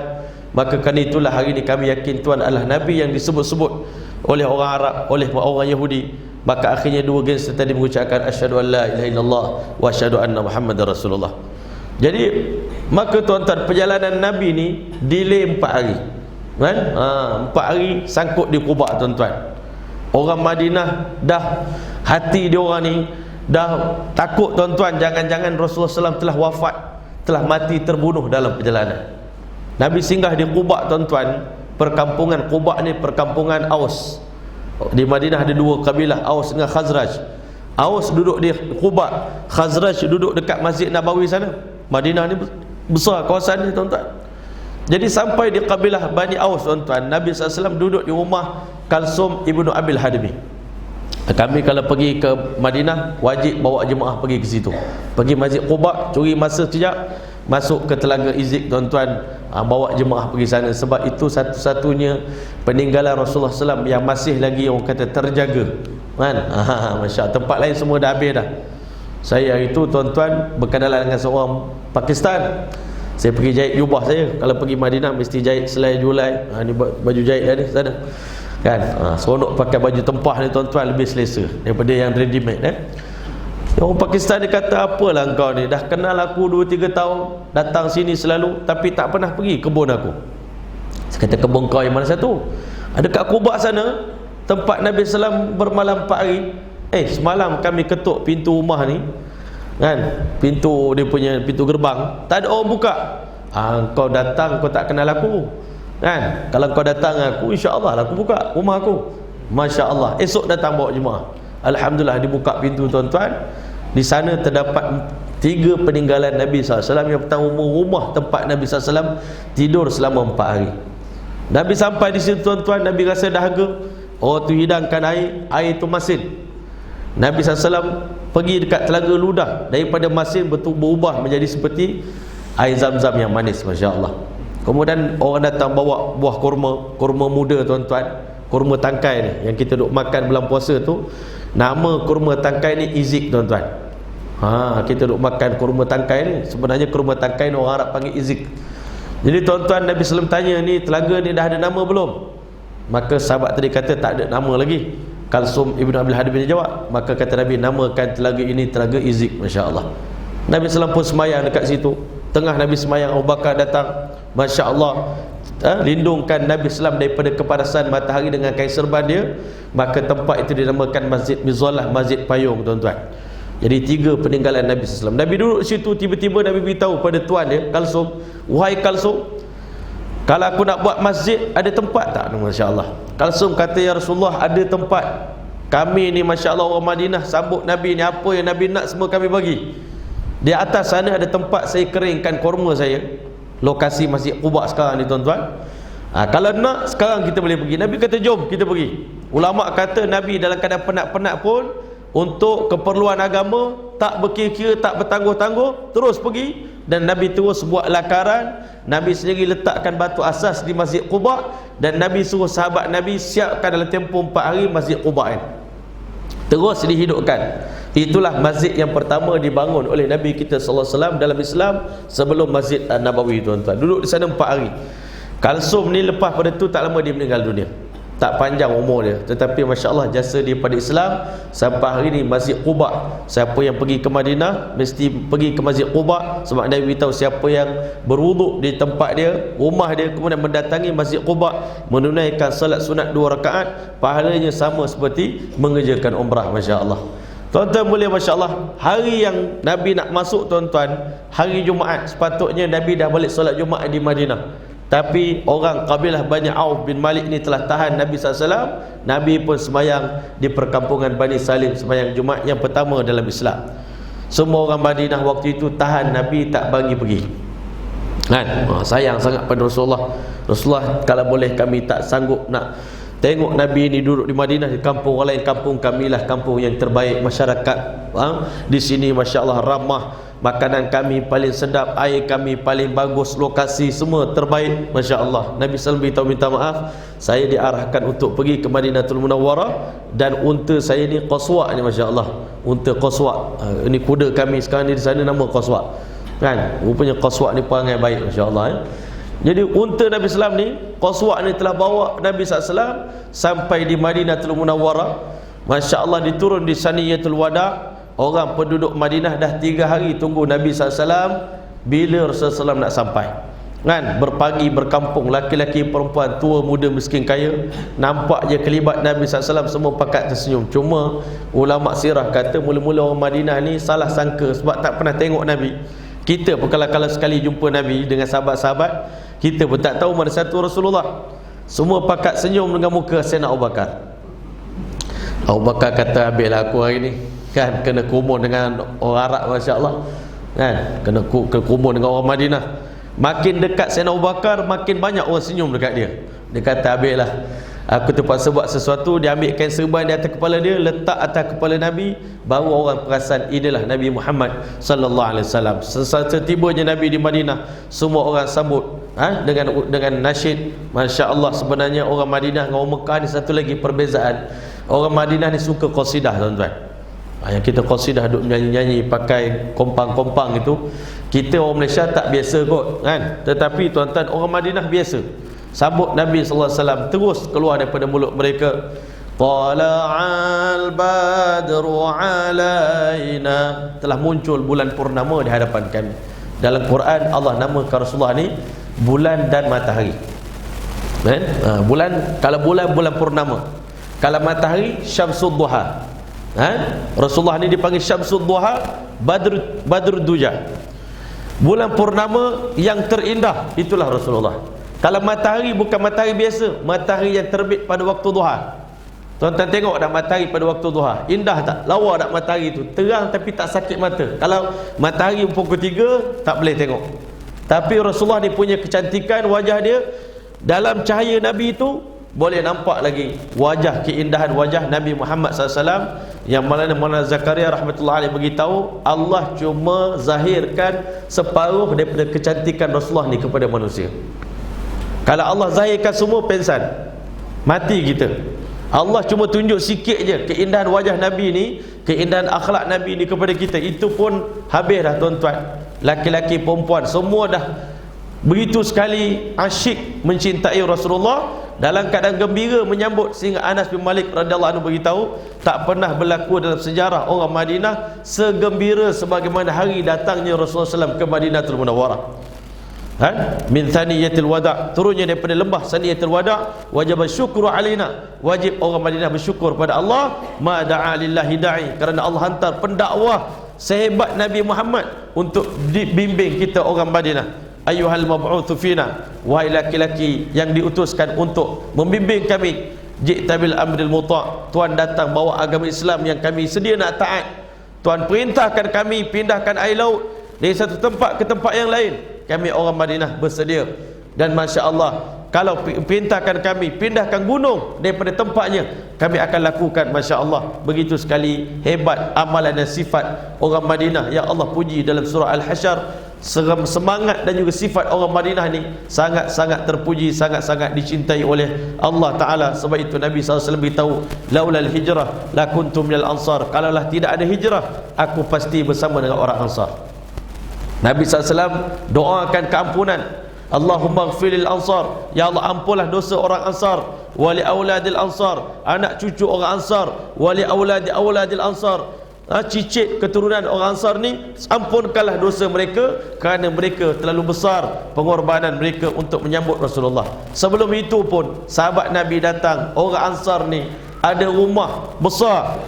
S2: Maka kerana itulah hari ini kami yakin Tuhan adalah Nabi yang disebut-sebut oleh orang Arab, oleh orang Yahudi. Maka akhirnya dua gangster tadi mengucapkan asyhadu an la ilaha illallah wa asyhadu anna Muhammadar Rasulullah. Jadi maka tuan-tuan, perjalanan Nabi ni delay 4 hari kan. 4 hari sangkut di Quba tuan-tuan. Orang Madinah dah, hati dia orang ni dah takut tuan-tuan, jangan-jangan Rasulullah SAW telah wafat, telah mati terbunuh dalam perjalanan. Nabi singgah di Quba tuan-tuan. Perkampungan Quba ni perkampungan Aus. Di Madinah ada dua kabilah, Aus dengan Khazraj. Aus duduk di Quba, Khazraj duduk dekat Masjid Nabawi sana. Madinah ni besar kawasan ni tuan-tuan. Jadi sampai di kabilah Bani Aus tuan-tuan, Nabi SAW duduk di rumah Kalsum ibnu Abil Hadmi. Kami kalau pergi ke Madinah wajib bawa jemaah pergi ke situ. Pergi Masjid Quba, curi masa sekejap, masuk ke Telaga Izik tuan-tuan, bawa jemaah pergi sana. Sebab itu satu-satunya peninggalan Rasulullah SAW yang masih lagi orang kata terjaga kan. Masya-Allah, tempat lain semua dah habis dah. Saya itu tuan-tuan berkenalan dengan seorang Pakistan. Saya pergi jahit jubah saya. Kalau pergi Madinah mesti jahit selai julai. Ni baju jahit dah ni sana kan. Seronok pakai baju tempah ni tuan-tuan, lebih selesa daripada yang ready made Orang Pakistan dia kata, apalah engkau ni, dah kenal aku 2-3 tahun, datang sini selalu, tapi tak pernah pergi kebun aku. Saya kata, kebun kau yang mana satu? Ada kat Quba sana, tempat Nabi SAW bermalam 4 hari. Semalam kami ketuk pintu rumah ni kan, pintu dia punya pintu gerbang, tak ada orang buka. Kau datang, kau tak kenal aku kan. Kalau kau datang aku, insya-Allah lah aku buka rumah aku. Masya-Allah, esok datang bawa jemaah. Alhamdulillah dibuka pintu tuan-tuan. Di sana terdapat 3 peninggalan Nabi SAW. Yang pertama, rumah tempat Nabi SAW tidur selama 4 hari. Nabi sampai di situ tuan-tuan, Nabi rasa dahaga. Orang tu hidangkan air tu masin. Nabi SAW pergi dekat telaga ludah, daripada masin berubah menjadi seperti air zam-zam yang manis, masya-Allah. Kemudian orang datang bawa buah kurma muda tuan-tuan, kurma tangkai ni yang kita duk makan bulan puasa tu. Nama kurma tangkai ni izik tuan-tuan. Kita duk makan kurma tangkai ni, sebenarnya kurma tangkai ni orang Arab panggil izik. Jadi tuan-tuan, Nabi SAW tanya, ni telaga ni dah ada nama belum? Maka sahabat tadi kata tak ada nama lagi. Kalsum ibnu Abil Hadmi jawab. Maka kata Nabi, namakan telaga ini telaga izik, masya-Allah. Nabi SAW pun semayang dekat situ. Tengah Nabi semayang, Abu Bakar datang, masya-Allah, lindungkan Nabi SAW daripada kepanasan matahari dengan kain serban dia. Maka tempat itu dinamakan Masjid Mizallah, Masjid Payung tuan-tuan. Jadi 3 peninggalan Nabi SAW. Nabi duduk di situ, tiba-tiba Nabi beritahu pada tuan dia, Kalsum, wahai Kalsum, kalau aku nak buat masjid, ada tempat tak? Masya-Allah. Kalsum kata, ya Rasulullah, ada tempat. Kami ni masya-Allah orang Madinah sambut Nabi ni, apa yang Nabi nak semua kami bagi. Di atas sana ada tempat saya keringkan kurma saya. Lokasi Masjid Quba sekarang ni tuan-tuan. Kalau nak sekarang kita boleh pergi. Nabi kata, jom kita pergi. Ulama kata Nabi dalam keadaan penat-penat pun, untuk keperluan agama, tak berkira-kira, tak bertangguh-tangguh, terus pergi. Dan Nabi terus buat lakaran. Nabi sendiri letakkan batu asas di Masjid Quba. Dan Nabi suruh sahabat Nabi siapkan dalam tempoh 4 hari Masjid Quba ini. Terus dihidupkan. Itulah masjid yang pertama dibangun oleh Nabi kita sallallahu alaihi wasallam dalam Islam sebelum Masjid Nabawi tuan-tuan. Duduk di sana 4 hari. Kalsum ni lepas pada tu tak lama dia meninggal dunia. tak panjang umur dia, tetapi Masya Allah jasa dia pada Islam sampai hari ini. Masjid Quba, siapa yang pergi ke Madinah mesti pergi ke Masjid Quba, sebab Nabi beritahu siapa yang berwuduk di tempat dia, rumah dia, kemudian mendatangi Masjid Quba menunaikan salat sunat 2 rakaat, pahalanya sama seperti mengerjakan umrah. Masya Allah. Tuan-tuan boleh, Masya Allah, hari yang Nabi nak masuk, tuan-tuan, hari Jumaat, sepatutnya Nabi dah balik solat Jumaat di Madinah. Tapi orang kabilah Bani Auf bin Malik ni telah tahan Nabi SAW. Nabi pun semayang di perkampungan Bani Salim, semayang Jumaat yang pertama dalam Islam. Semua orang Madinah waktu itu tahan Nabi, tak bagi pergi kan? Sayang sangat pada Rasulullah. Rasulullah, kalau boleh kami tak sanggup nak tengok Nabi ni duduk di Madinah, di kampung orang lain. Kampung kamilah kampung yang terbaik, masyarakat di sini Masya Allah ramah, makanan kami paling sedap, air kami paling bagus, lokasi semua terbaik, Masya Allah. Nabi SAW beritahu, minta maaf, saya diarahkan untuk pergi ke Madinatul Munawwarah, dan unta saya ni Qaswa ni, Masya Allah, unta Qaswa. Ini kuda kami sekarang ni di sana nama Qaswa kan, rupanya Qaswa ni perangai baik, Masya Allah. Jadi unta Nabi SAW ni, Qaswa ni telah bawa Nabi SAW sampai di Madinatul Munawwarah. Masya Allah, diturun di Saniyatul Wada. Orang penduduk Madinah dah 3 hari tunggu Nabi SAW bila Rasulullah SAW nak sampai kan. Berpagi berkampung, laki-laki, perempuan, tua, muda, miskin, kaya, nampak je kelibat Nabi SAW, semua pakat tersenyum. Cuma ulama sirah kata mula-mula orang Madinah ni salah sangka sebab tak pernah tengok Nabi. Kita pun kalau sekali jumpa Nabi dengan sahabat-sahabat, kita pun tak tahu mana satu Rasulullah. Semua pakat senyum dengan muka Sayyidina Abu Bakar. Abu Bakar kata, ambillah aku hari ni kan, kena kumun dengan orang Arab, Masya Allah kan, kena kumun dengan orang Madinah. Makin dekat Sayyidina Abu Bakar, makin banyak orang senyum dekat dia. Dia kata, ambillah, aku terpaksa buat sesuatu. Dia ambil kain serban di atas kepala dia, letak atas kepala Nabi, baru orang perasan inilah Nabi Muhammad sallallahu alaihi wasallam. Setibanya Nabi di Madinah, semua orang sambut dengan nasyid. Masya Allah, sebenarnya orang Madinah dengan orang Mekah ni satu lagi perbezaan. Orang Madinah ni suka qasidah, tuan-tuan. Yang kita qasidah duk nyanyi-nyanyi pakai kompang-kompang itu, kita orang Malaysia tak biasa kot kan. Tetapi tuan-tuan, orang Madinah biasa. Sambut Nabi sallallahu alaihi wasallam terus keluar daripada mulut mereka, tala'al badru alaina, telah muncul bulan purnama di hadapan kami. Dalam Quran Allah namakan Rasulullah ni bulan dan matahari kan? Bulan, kalau bulan purnama, kalau matahari syamsud duha. Rasulullah ni dipanggil syamsud duha, badrud duja. Bulan purnama yang terindah, itulah Rasulullah. Kalau matahari bukan matahari biasa, matahari yang terbit pada waktu duha. Tuan-tuan tengok dah matahari pada waktu duha, indah tak? Lawa tak matahari tu? Terang tapi tak sakit mata. Kalau matahari pukul 3 tak boleh tengok. Tapi Rasulullah ni punya kecantikan wajah dia, dalam cahaya Nabi itu boleh nampak lagi wajah, keindahan wajah Nabi Muhammad SAW. Yang mana Zakaria rahmatullahi alaih beritahu, Allah cuma zahirkan separuh daripada kecantikan Rasulullah ni kepada manusia. Kalau Allah zahirkan semua, pensan, mati kita. Allah cuma tunjuk sikit je keindahan wajah Nabi ni, keindahan akhlak Nabi ni kepada kita, itu pun habis dah, tuan-tuan. Laki-laki, perempuan, semua dah begitu sekali asyik mencintai Rasulullah, dalam keadaan gembira menyambut. Sehingga Anas bin Malik radhiyallahu anhu beritahu, tak pernah berlaku dalam sejarah orang Madinah segembira sebagaimana hari datangnya Rasulullah SAW ke Madinatul Munawwarah. Min Saniyatil Wada', turunnya daripada lembah Saniyatil Wada', wajib syukru alaina, wajib orang Madinah bersyukur pada Allah, ma da'a lillahi da'i, kerana Allah hantar pendakwah sehebat Nabi Muhammad untuk dibimbing kita orang Madinah. Ayyuhal mab'utsu fina, wahai laki-laki yang diutuskan untuk membimbing kami, ji'ta bil amril muta', Tuan datang bawa agama Islam yang kami sedia nak taat. Tuan perintahkan kami pindahkan air laut dari satu tempat ke tempat yang lain, kami orang Madinah bersedia. Dan Masya Allah, kalau perintahkan kami pindahkan gunung daripada tempatnya, kami akan lakukan. Masya Allah, begitu sekali hebat amalan dan sifat orang Madinah yang Allah puji dalam surah Al-Hasyr. Semangat dan juga sifat orang Madinah ni sangat-sangat terpuji, sangat-sangat dicintai oleh Allah Ta'ala. Sebab itu Nabi SAW beritahu, laulal hijrah lakuntum minal ansar, kalaulah tidak ada hijrah, aku pasti bersama dengan orang Ansar. Nabi SAW doakan keampunan Allahumma ighfirlil ansar, ya Allah ampunlah dosa orang Ansar, wali auladil ansar, anak cucu orang Ansar, wali auladil ansar, cicit keturunan orang Ansar ni, ampunkanlah dosa mereka kerana mereka terlalu besar pengorbanan mereka untuk menyambut Rasulullah. Sebelum itu pun sahabat Nabi datang, orang Ansar ni ada rumah besar,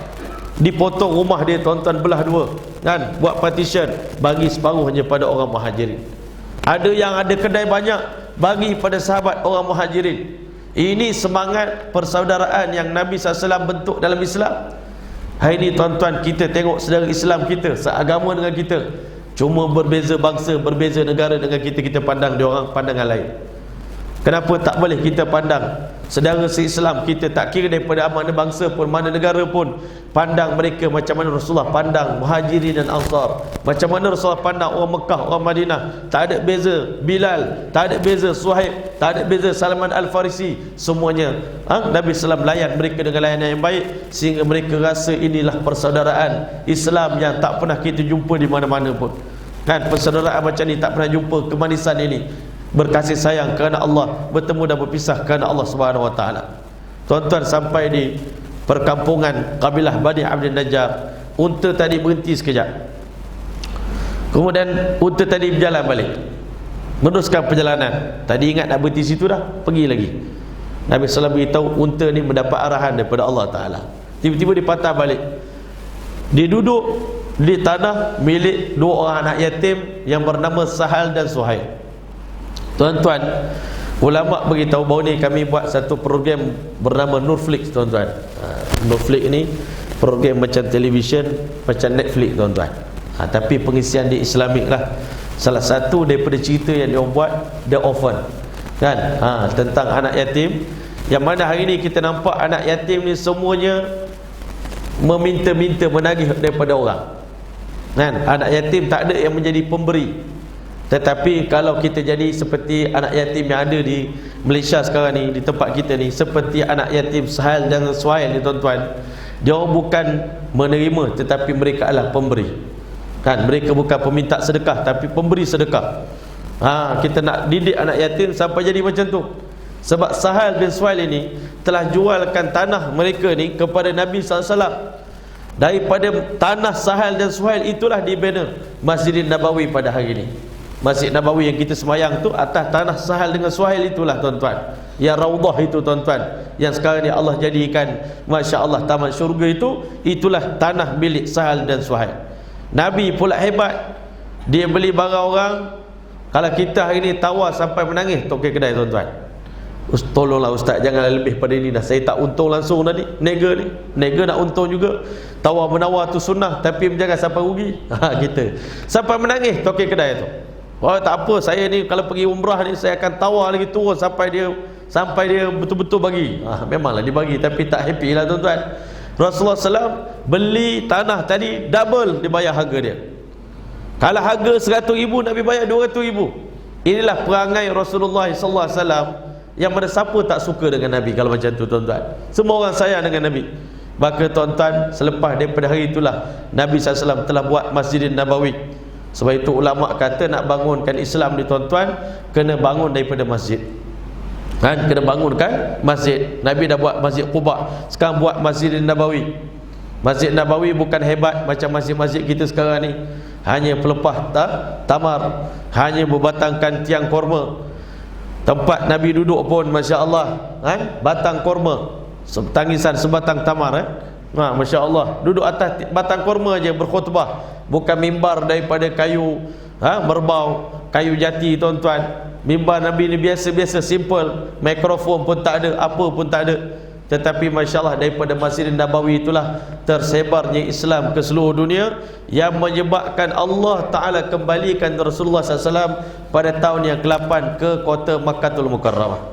S2: dipotong rumah dia tuan-tuan belah dua kan, buat partition, bagi separuhnya pada orang Muhajirin. Ada yang ada kedai banyak, bagi pada sahabat orang Muhajirin. Ini semangat persaudaraan yang Nabi SAW bentuk dalam Islam. Hari ini tuan-tuan, kita tengok saudara Islam kita, seagama dengan kita, cuma berbeza bangsa, berbeza negara dengan kita, kita pandang dia orang pandangan lain. Kenapa tak boleh kita pandang saudara se-Islam kita, tak kira daripada mana bangsa pun, mana negara pun, pandang mereka macam mana Rasulullah pandang Muhajirin dan Ansar, macam mana Rasulullah pandang orang Mekah, orang Madinah. Tak ada beza Bilal, tak ada beza Suhaib, tak ada beza Salman Al-Farisi. Semuanya Nabi SAW layan mereka dengan layanan yang baik, sehingga mereka rasa inilah persaudaraan Islam yang tak pernah kita jumpa di mana-mana pun kan. Persaudaraan macam ni tak pernah jumpa, kemanisan ini, berkasih sayang kerana Allah, bertemu dan berpisah kerana Allah Subhanahu Wa Taala. Tuan-tuan, sampai di perkampungan kabilah Bani Abdul Najjar, unta tadi berhenti sekejap, kemudian unta tadi berjalan balik, meneruskan perjalanan. Tadi ingat nak berhenti situ dah, pergi lagi. Nabi SAW beritahu unta ni mendapat arahan daripada Allah Ta'ala. Tiba-tiba dia patah balik, dia duduk di tanah milik dua orang anak yatim yang bernama Sahal dan Suhail. Tuan-tuan, ulama beritahu bahawa ni kami buat satu program bernama Nurflix, tuan-tuan. Nurflix ni program macam televisyen, macam Netflix, tuan-tuan. Tapi pengisian di Islamik lah. Salah satu daripada cerita yang dia buat, The Orphan kan, tentang anak yatim, yang mana hari ni kita nampak anak yatim ni semuanya meminta-minta, menagih daripada orang kan. Anak yatim tak ada yang menjadi pemberi. Tetapi kalau kita jadi seperti anak yatim yang ada di Malaysia sekarang ni, di tempat kita ni, seperti anak yatim Sahal dan Suhail ni, tuan-tuan, dia orang bukan menerima, tetapi mereka adalah pemberi kan. Mereka bukan peminta sedekah, tapi pemberi sedekah. Kita nak didik anak yatim sampai jadi macam tu. Sebab Sahal bin Suhail ini telah jualkan tanah mereka ni kepada Nabi SAW. Daripada tanah Sahal dan Suhail itulah dibina Masjid Nabawi pada hari ini. Masjid Nabawi yang kita semayang tu atas tanah Sahal dengan Suhail itulah, tuan-tuan. Yang Raudah itu, tuan-tuan, yang sekarang ni Allah jadikan, Masya Allah, taman syurga itu, itulah tanah milik Sahal dan Suhail. Nabi pula hebat, dia beli barang orang. Kalau kita hari ni tawar sampai menangis tokek kedai, tuan-tuan, tolonglah ustaz, jangan lebih pada ini dah, saya tak untung langsung tadi. Nega ni, nega nak untung juga. Tawar menawar tu sunnah, tapi jangan sampai rugi. Kita sampai menangis tokek kedai tu. Oh, tak apa, saya ni kalau pergi umrah ni saya akan tawar lagi turun sampai dia betul-betul bagi. Memanglah dia bagi, tapi tak happy lah, tuan-tuan. Rasulullah SAW beli tanah tadi double dibayar harga dia. Kalau harga 100,000, Nabi bayar 200,000. Inilah perangai Rasulullah SAW, yang mana siapa tak suka dengan Nabi kalau macam tu, tuan-tuan. Semua orang sayang dengan Nabi. Maka tuan-tuan, selepas daripada hari itulah Nabi SAW telah buat Masjid Nabawi. Sebab itu ulama kata nak bangunkan Islam ni, tuan-tuan, kena bangun daripada masjid kan, kena bangunkan masjid. Nabi dah buat Masjid Quba, sekarang buat Masjid Nabawi. Masjid Nabawi bukan hebat macam masjid-masjid kita sekarang ni, hanya pelepah tamar, hanya berbatangkan tiang korma. Tempat Nabi duduk pun, Masya Allah kan, batang korma, tangisan sebatang tamar Masya Allah, duduk atas batang korma je berkhutbah, bukan mimbar daripada kayu merbau, kayu jati, tuan-tuan. Mimbar Nabi ni biasa-biasa, simple, mikrofon pun tak ada, apa pun tak ada. Tetapi Masya Allah, daripada Masjid Nabawi itulah tersebarnya Islam ke seluruh dunia, yang menyebabkan Allah Ta'ala kembalikan Rasulullah SAW pada tahun yang ke-8 ke kota Makkatul Mukarramah.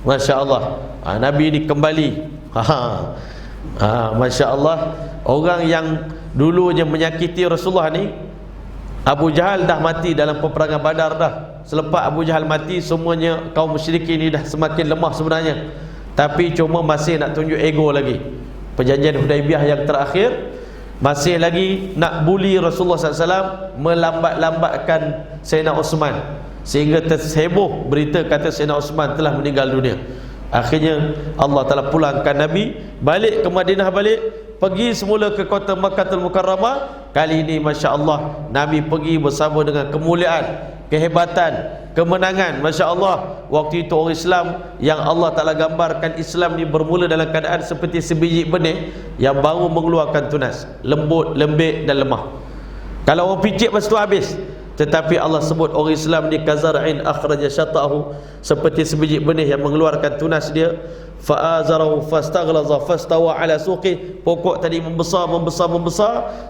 S2: Masya Allah, Nabi ini kembali. Masya Allah, orang yang dulunya menyakiti Rasulullah ni, Abu Jahal dah mati dalam peperangan Badar dah. Selepas Abu Jahal mati, semuanya kaum musyrikin ni dah semakin lemah sebenarnya, tapi cuma masih nak tunjuk ego lagi. Perjanjian Hudaibiyah yang terakhir, masih lagi nak bully Rasulullah SAW, melambat-lambatkan Sayyidina Uthman. sehingga terseboh berita kata Sayyidina Osman telah meninggal dunia. Akhirnya Allah Ta'ala pulangkan Nabi balik ke Madinah, pergi semula ke kota Makkahul Mukarramah. Kali ini Masya Allah Nabi pergi bersama dengan kemuliaan, kehebatan, kemenangan. Masya Allah, waktu itu orang Islam yang Allah Ta'ala gambarkan Islam ni bermula dalam keadaan seperti sebiji benih yang baru mengeluarkan tunas, lembut, lembek dan lemah. Kalau orang picit lepas tu habis. Tetapi Allah sebut orang Islam ni kazar'in akhraja syata'ahu, seperti sebiji benih yang mengeluarkan tunas dia. Fa'azarahu fastaghlaza fastawa ala suqi, pokok tadi membesar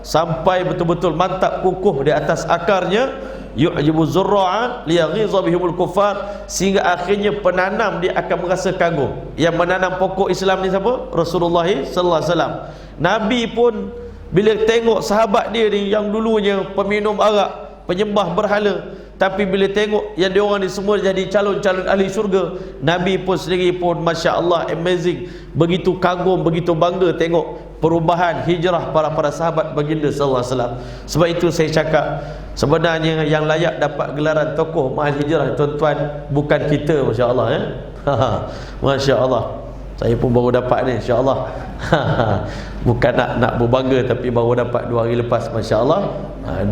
S2: sampai betul-betul mantap kukuh di atas akarnya. Yu'jibu zurra'a liyaghiza bihimul kuffar, sehingga akhirnya penanam dia akan merasa kagum. Yang menanam pokok Islam ni siapa? Rasulullah sallallahu alaihi wasallam. Nabi pun bila tengok sahabat dia ni yang dulunya peminum arak, penyembah berhala, tapi bila tengok yang dia orang ni semua jadi calon-calon ahli syurga, Nabi pun sendiri pun Masya Allah amazing, begitu kagum, begitu bangga tengok perubahan hijrah para sahabat baginda sallallahu alaihi wasallam. Sebab itu saya cakap, sebenarnya yang layak dapat gelaran tokoh mahal hijrah tuan-tuan bukan kita, Masya Allah ya. Masya Allah, saya pun baru dapat ni Insya Allah. Bukan nak berbangga, tapi baru dapat 2 hari lepas Masya Allah.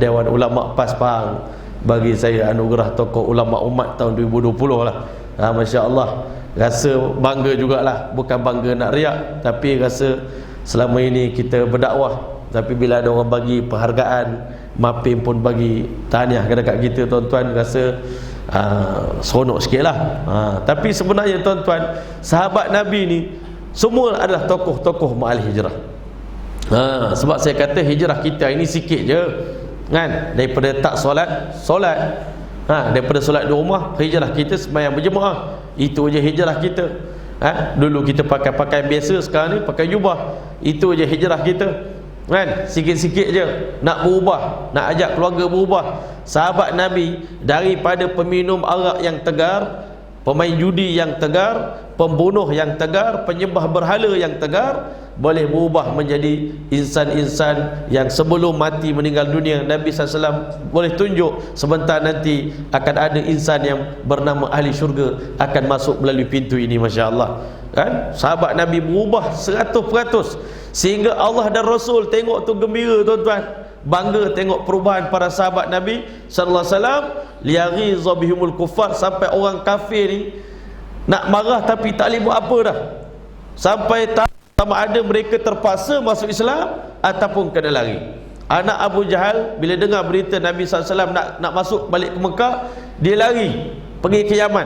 S2: Dewan Ulama PAS Pahang bagi saya anugerah tokoh ulama umat tahun 2020 lah. Masya Allah, rasa bangga jugalah. Bukan bangga nak riak, tapi rasa selama ini kita berdakwah, tapi bila ada orang bagi penghargaan, MAPIM pun bagi tahniah dekat kita, tuan-tuan rasa seronok sikit lah. Tapi sebenarnya tuan-tuan, sahabat Nabi ni semua adalah tokoh-tokoh ma'al hijrah. Sebab saya kata hijrah kita ini sikit je kan, daripada tak solat, daripada solat di rumah, hijrah kita sembahyang berjemaah, itu je hijrah kita. Dulu kita pakai pakaian biasa, sekarang ni pakai jubah, itu je hijrah kita kan. Sikit-sikit je nak berubah, nak ajak keluarga berubah. Sahabat Nabi daripada peminum arak yang tegar, pemain judi yang tegar, pembunuh yang tegar, penyembah berhala yang tegar, boleh berubah menjadi insan-insan yang sebelum mati meninggal dunia, Nabi SAW boleh tunjuk sebentar nanti akan ada insan yang bernama ahli syurga akan masuk melalui pintu ini. Masya Allah kan, sahabat Nabi berubah 100%, sehingga Allah dan Rasul tengok tu gembira tuan-tuan, bangga tengok perubahan para sahabat Nabi sallallahu alaihi wasallam. Liyaghiza bihimul kuffar, sampai orang kafir ni nak marah tapi tak boleh buat apa dah, sampai sama ada mereka terpaksa masuk Islam ataupun kena lari. Anak Abu Jahal bila dengar berita Nabi SAW nak masuk balik ke Mekah, dia lari pergi ke Yaman.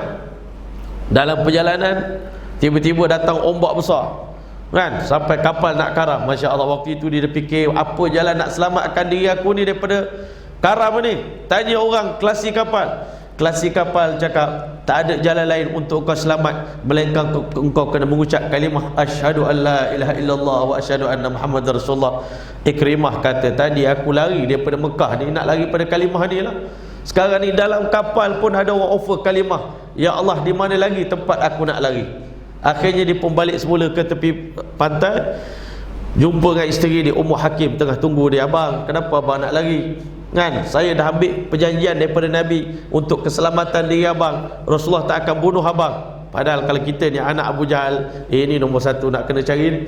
S2: Dalam perjalanan tiba-tiba datang ombak besar kan, sampai kapal nak karam. Masya Allah, waktu itu dia fikir, apa jalan nak selamatkan diri aku ni daripada karam ni? Tanya orang kelasi kapal. Kelasi kapal cakap, tak ada jalan lain untuk kau selamat melainkan engkau kena mengucap kalimah asyhadu an la ilaha illallah wa asyhadu anna muhammadar rasulullah. Ikrimah kata, tadi aku lari daripada Mekah ni, nak lari pada kalimah ni lah. Sekarang ni dalam kapal pun ada orang offer kalimah, ya Allah, di mana lagi tempat aku nak lari? Akhirnya dia pun balik semula ke tepi pantai, jumpa dengan isteri dia Ummu Hakim tengah tunggu dia. Abang, kenapa abang nak lari? Kan, saya dah ambil perjanjian daripada Nabi untuk keselamatan diri abang, Rasulullah tak akan bunuh abang. Padahal kalau kita ni anak Abu Jahal, ini nombor 1 nak kena cari ni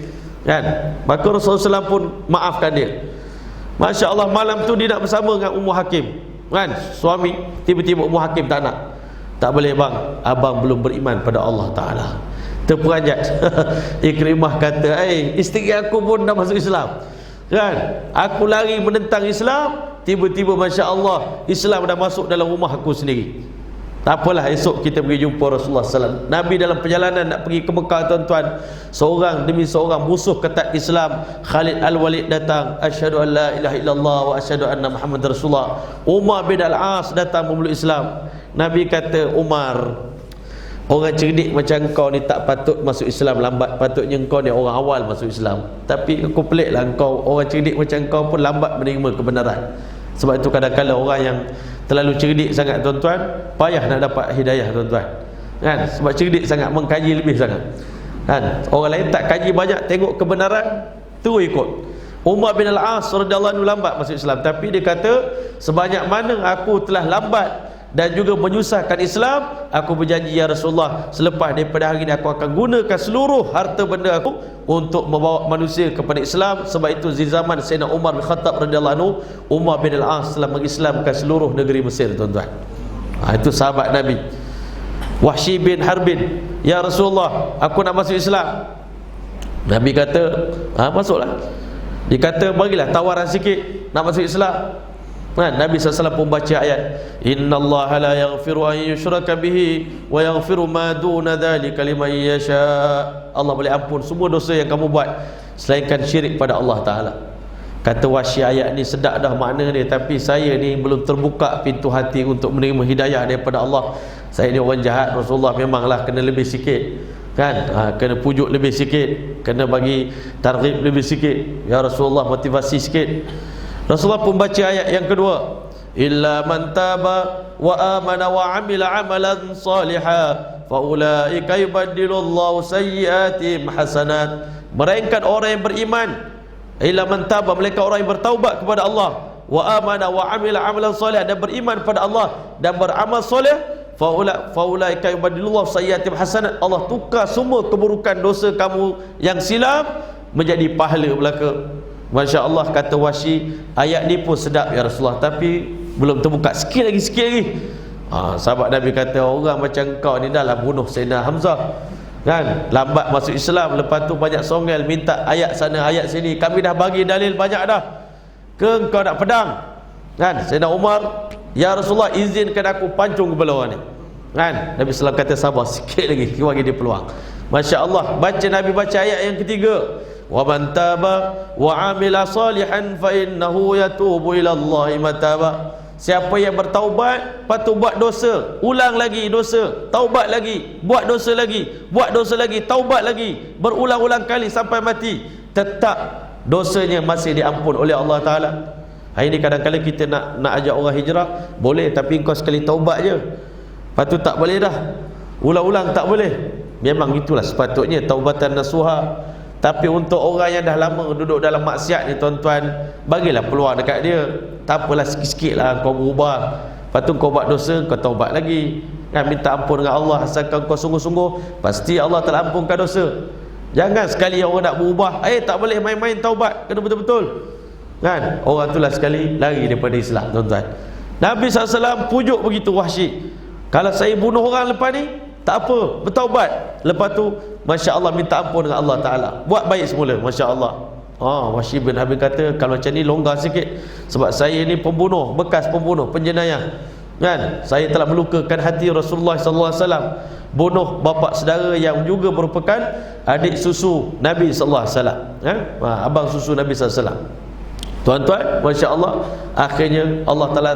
S2: kan. Maka Rasulullah SAW pun maafkan dia. Masya Allah, malam tu dia nak bersama dengan Ummu Hakim kan, suami. Tiba-tiba Ummu Hakim tak nak. Tak boleh bang, abang belum beriman pada Allah Ta'ala. Terperanjat. Ikrimah kata, isteri aku pun dah masuk Islam kan, aku lari menentang Islam, tiba-tiba Masya Allah Islam dah masuk dalam rumah aku sendiri. Tak apalah, esok kita pergi jumpa Rasulullah SAW. Nabi dalam perjalanan nak pergi ke Mekah tuan-tuan, seorang demi seorang musuh ketat Islam, Khalid Al-Walid datang, asyhadu an la ilaha illallah wa asyhadu anna Muhammadar Rasulullah. Umar bin Al-As datang memeluk Islam. Nabi kata, Umar, orang cerdik macam kau ni tak patut masuk Islam lambat, patutnya kau ni orang awal masuk Islam. Tapi aku pelik lah, kau orang cerdik macam kau pun lambat menerima kebenaran. Sebab itu kadang-kadang orang yang terlalu cerdik sangat tuan-tuan, payah nak dapat hidayah tuan-tuan kan. Sebab cerdik sangat, mengkaji lebih sangat kan. Orang lain tak kaji banyak, tengok kebenaran terus ikut. Umar bin Al-As radhiyallahu anhu lambat masuk Islam, tapi dia kata, sebanyak mana aku telah lambat dan juga menyusahkan Islam, aku berjanji ya Rasulullah, selepas daripada hari ini aku akan gunakan seluruh harta benda aku untuk membawa manusia kepada Islam. Sebab itu di zaman Sayyidina Umar bin Khattab radhiyallahu anhu, Umar bin Al-As telah mengislamkan seluruh negeri Mesir, tuan-tuan. Itu sahabat Nabi. Wahsy bin Harbin, ya Rasulullah, aku nak masuk Islam. Nabi kata, masuklah. Dia kata, bagilah tawaran sikit nak masuk Islam. Nabi SAW pun baca ayat, innallaha la yaghfiru an yushraka bihi wa yaghfiru ma duna dzalika liman yasha. Allah boleh ampun semua dosa yang kamu buat selainkan syirik pada Allah Ta'ala. Kata Wahsy, ayat ni sedap dah makna dia, tapi saya ni belum terbuka pintu hati untuk menerima hidayah daripada Allah. Saya ni orang jahat Rasulullah, memanglah kena lebih sikit kan, kena pujuk lebih sikit, kena bagi targhib lebih sikit, ya Rasulullah motivasi sikit. Rasulullah pun baca ayat yang kedua, illa man taba wa amana wa amila amalan salihan fa ulaika yubaddilullahu sayyiatihim hasanat. Melainkan orang yang beriman, illa man taba, melainkan orang yang bertaubat kepada Allah, wa amana wa amila amalan salihan, dan beriman kepada Allah dan beramal soleh, faulaika yubaddilullahu sayyiatihim hasanat. Allah tukar semua keburukan dosa kamu yang silam menjadi pahala belaka. Masya Allah. Kata Wahsy, ayat ni pun sedap ya Rasulullah, tapi belum terbuka, sikit lagi. Sahabat Nabi kata, orang macam kau ni dah lah bunuh Sayyidina Hamzah kan, lambat masuk Islam, lepas tu banyak songel minta ayat sana ayat sini, kami dah bagi dalil banyak dah, ke kau nak pedang kan? Sayyidina Umar, ya Rasulullah izinkan aku pancung kepala orang ni kan? Nabi SAW kata sabar sikit lagi, bagi dia peluang. Masya Allah. Nabi baca ayat yang ketiga, wa man taba wa amila salihan fa innahu yatubu ila Allahi mataba. Siapa yang bertaubat, lepas tu buat dosa, ulang lagi dosa, taubat lagi, buat dosa lagi, taubat lagi, berulang-ulang kali sampai mati, tetap dosanya masih diampun oleh Allah Ta'ala. Hari ni kadang-kadang kita nak ajak orang hijrah, boleh, tapi kau sekali taubat je, lepas tu tak boleh dah, ulang-ulang tak boleh. Memang itulah sepatutnya taubatan nasuha. Tapi untuk orang yang dah lama duduk dalam maksiat ni, tuan-tuan, bagilah peluang dekat dia. Tak apalah, sikit-sikit lah kau berubah, lepas tu kau buat dosa, kau taubat lagi kan, minta ampun dengan Allah. Asalkan kau sungguh-sungguh, pasti Allah telah ampunkan dosa. Jangan sekali orang nak berubah, tak boleh main-main taubat, kena betul-betul kan. Orang tu lah sekali lari daripada Islam, tuan-tuan. Nabi SAW pujuk begitu Wahsy, kalau saya bunuh orang lepas ni, tak apa, bertaubat, lepas tu Masya Allah minta ampun dengan Allah Ta'ala, buat baik semula. Masya Allah. Wahsy bin Harbin kata, kalau macam ni longgar sikit, sebab saya ni pembunuh, bekas pembunuh, penjenayah kan. Saya telah melukakan hati Rasulullah SAW, bunuh bapa saudara yang juga merupakan adik susu Nabi SAW, abang susu Nabi SAW. Tuan-tuan, Masya Allah, akhirnya Allah Ta'ala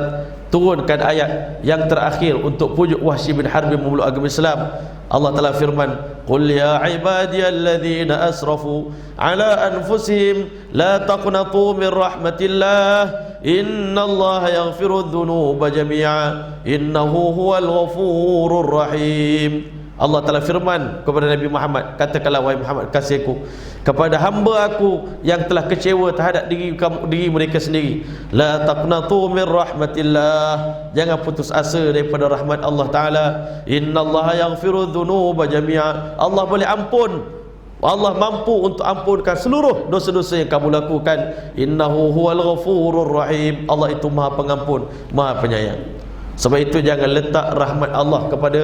S2: turunkan ayat yang terakhir untuk pujuk Wahsy bin Harbin memeluk agama Islam. Allah Ta'ala firman, qul ya ibadiyalladzina asrafu ala anfusihim la taqnatu min rahmatillah innallaha yaghfiru dhunuba jami'a innahu huwal ghafurur rahim. Allah Ta'ala firman kepada Nabi Muhammad, katakanlah wahai Muhammad kasihku kepada hamba aku yang telah kecewa terhadap diri mereka sendiri, la taqnatu min rahmatillah, jangan putus asa daripada rahmat Allah Ta'ala. Innallaha yaghfiru dhunuba jami'a, Allah boleh ampun, Allah mampu untuk ampunkan seluruh dosa-dosa yang kamu lakukan. Innahu huwal ghafurur rahim, Allah itu maha pengampun, maha penyayang. Sebab itu jangan letak rahmat Allah kepada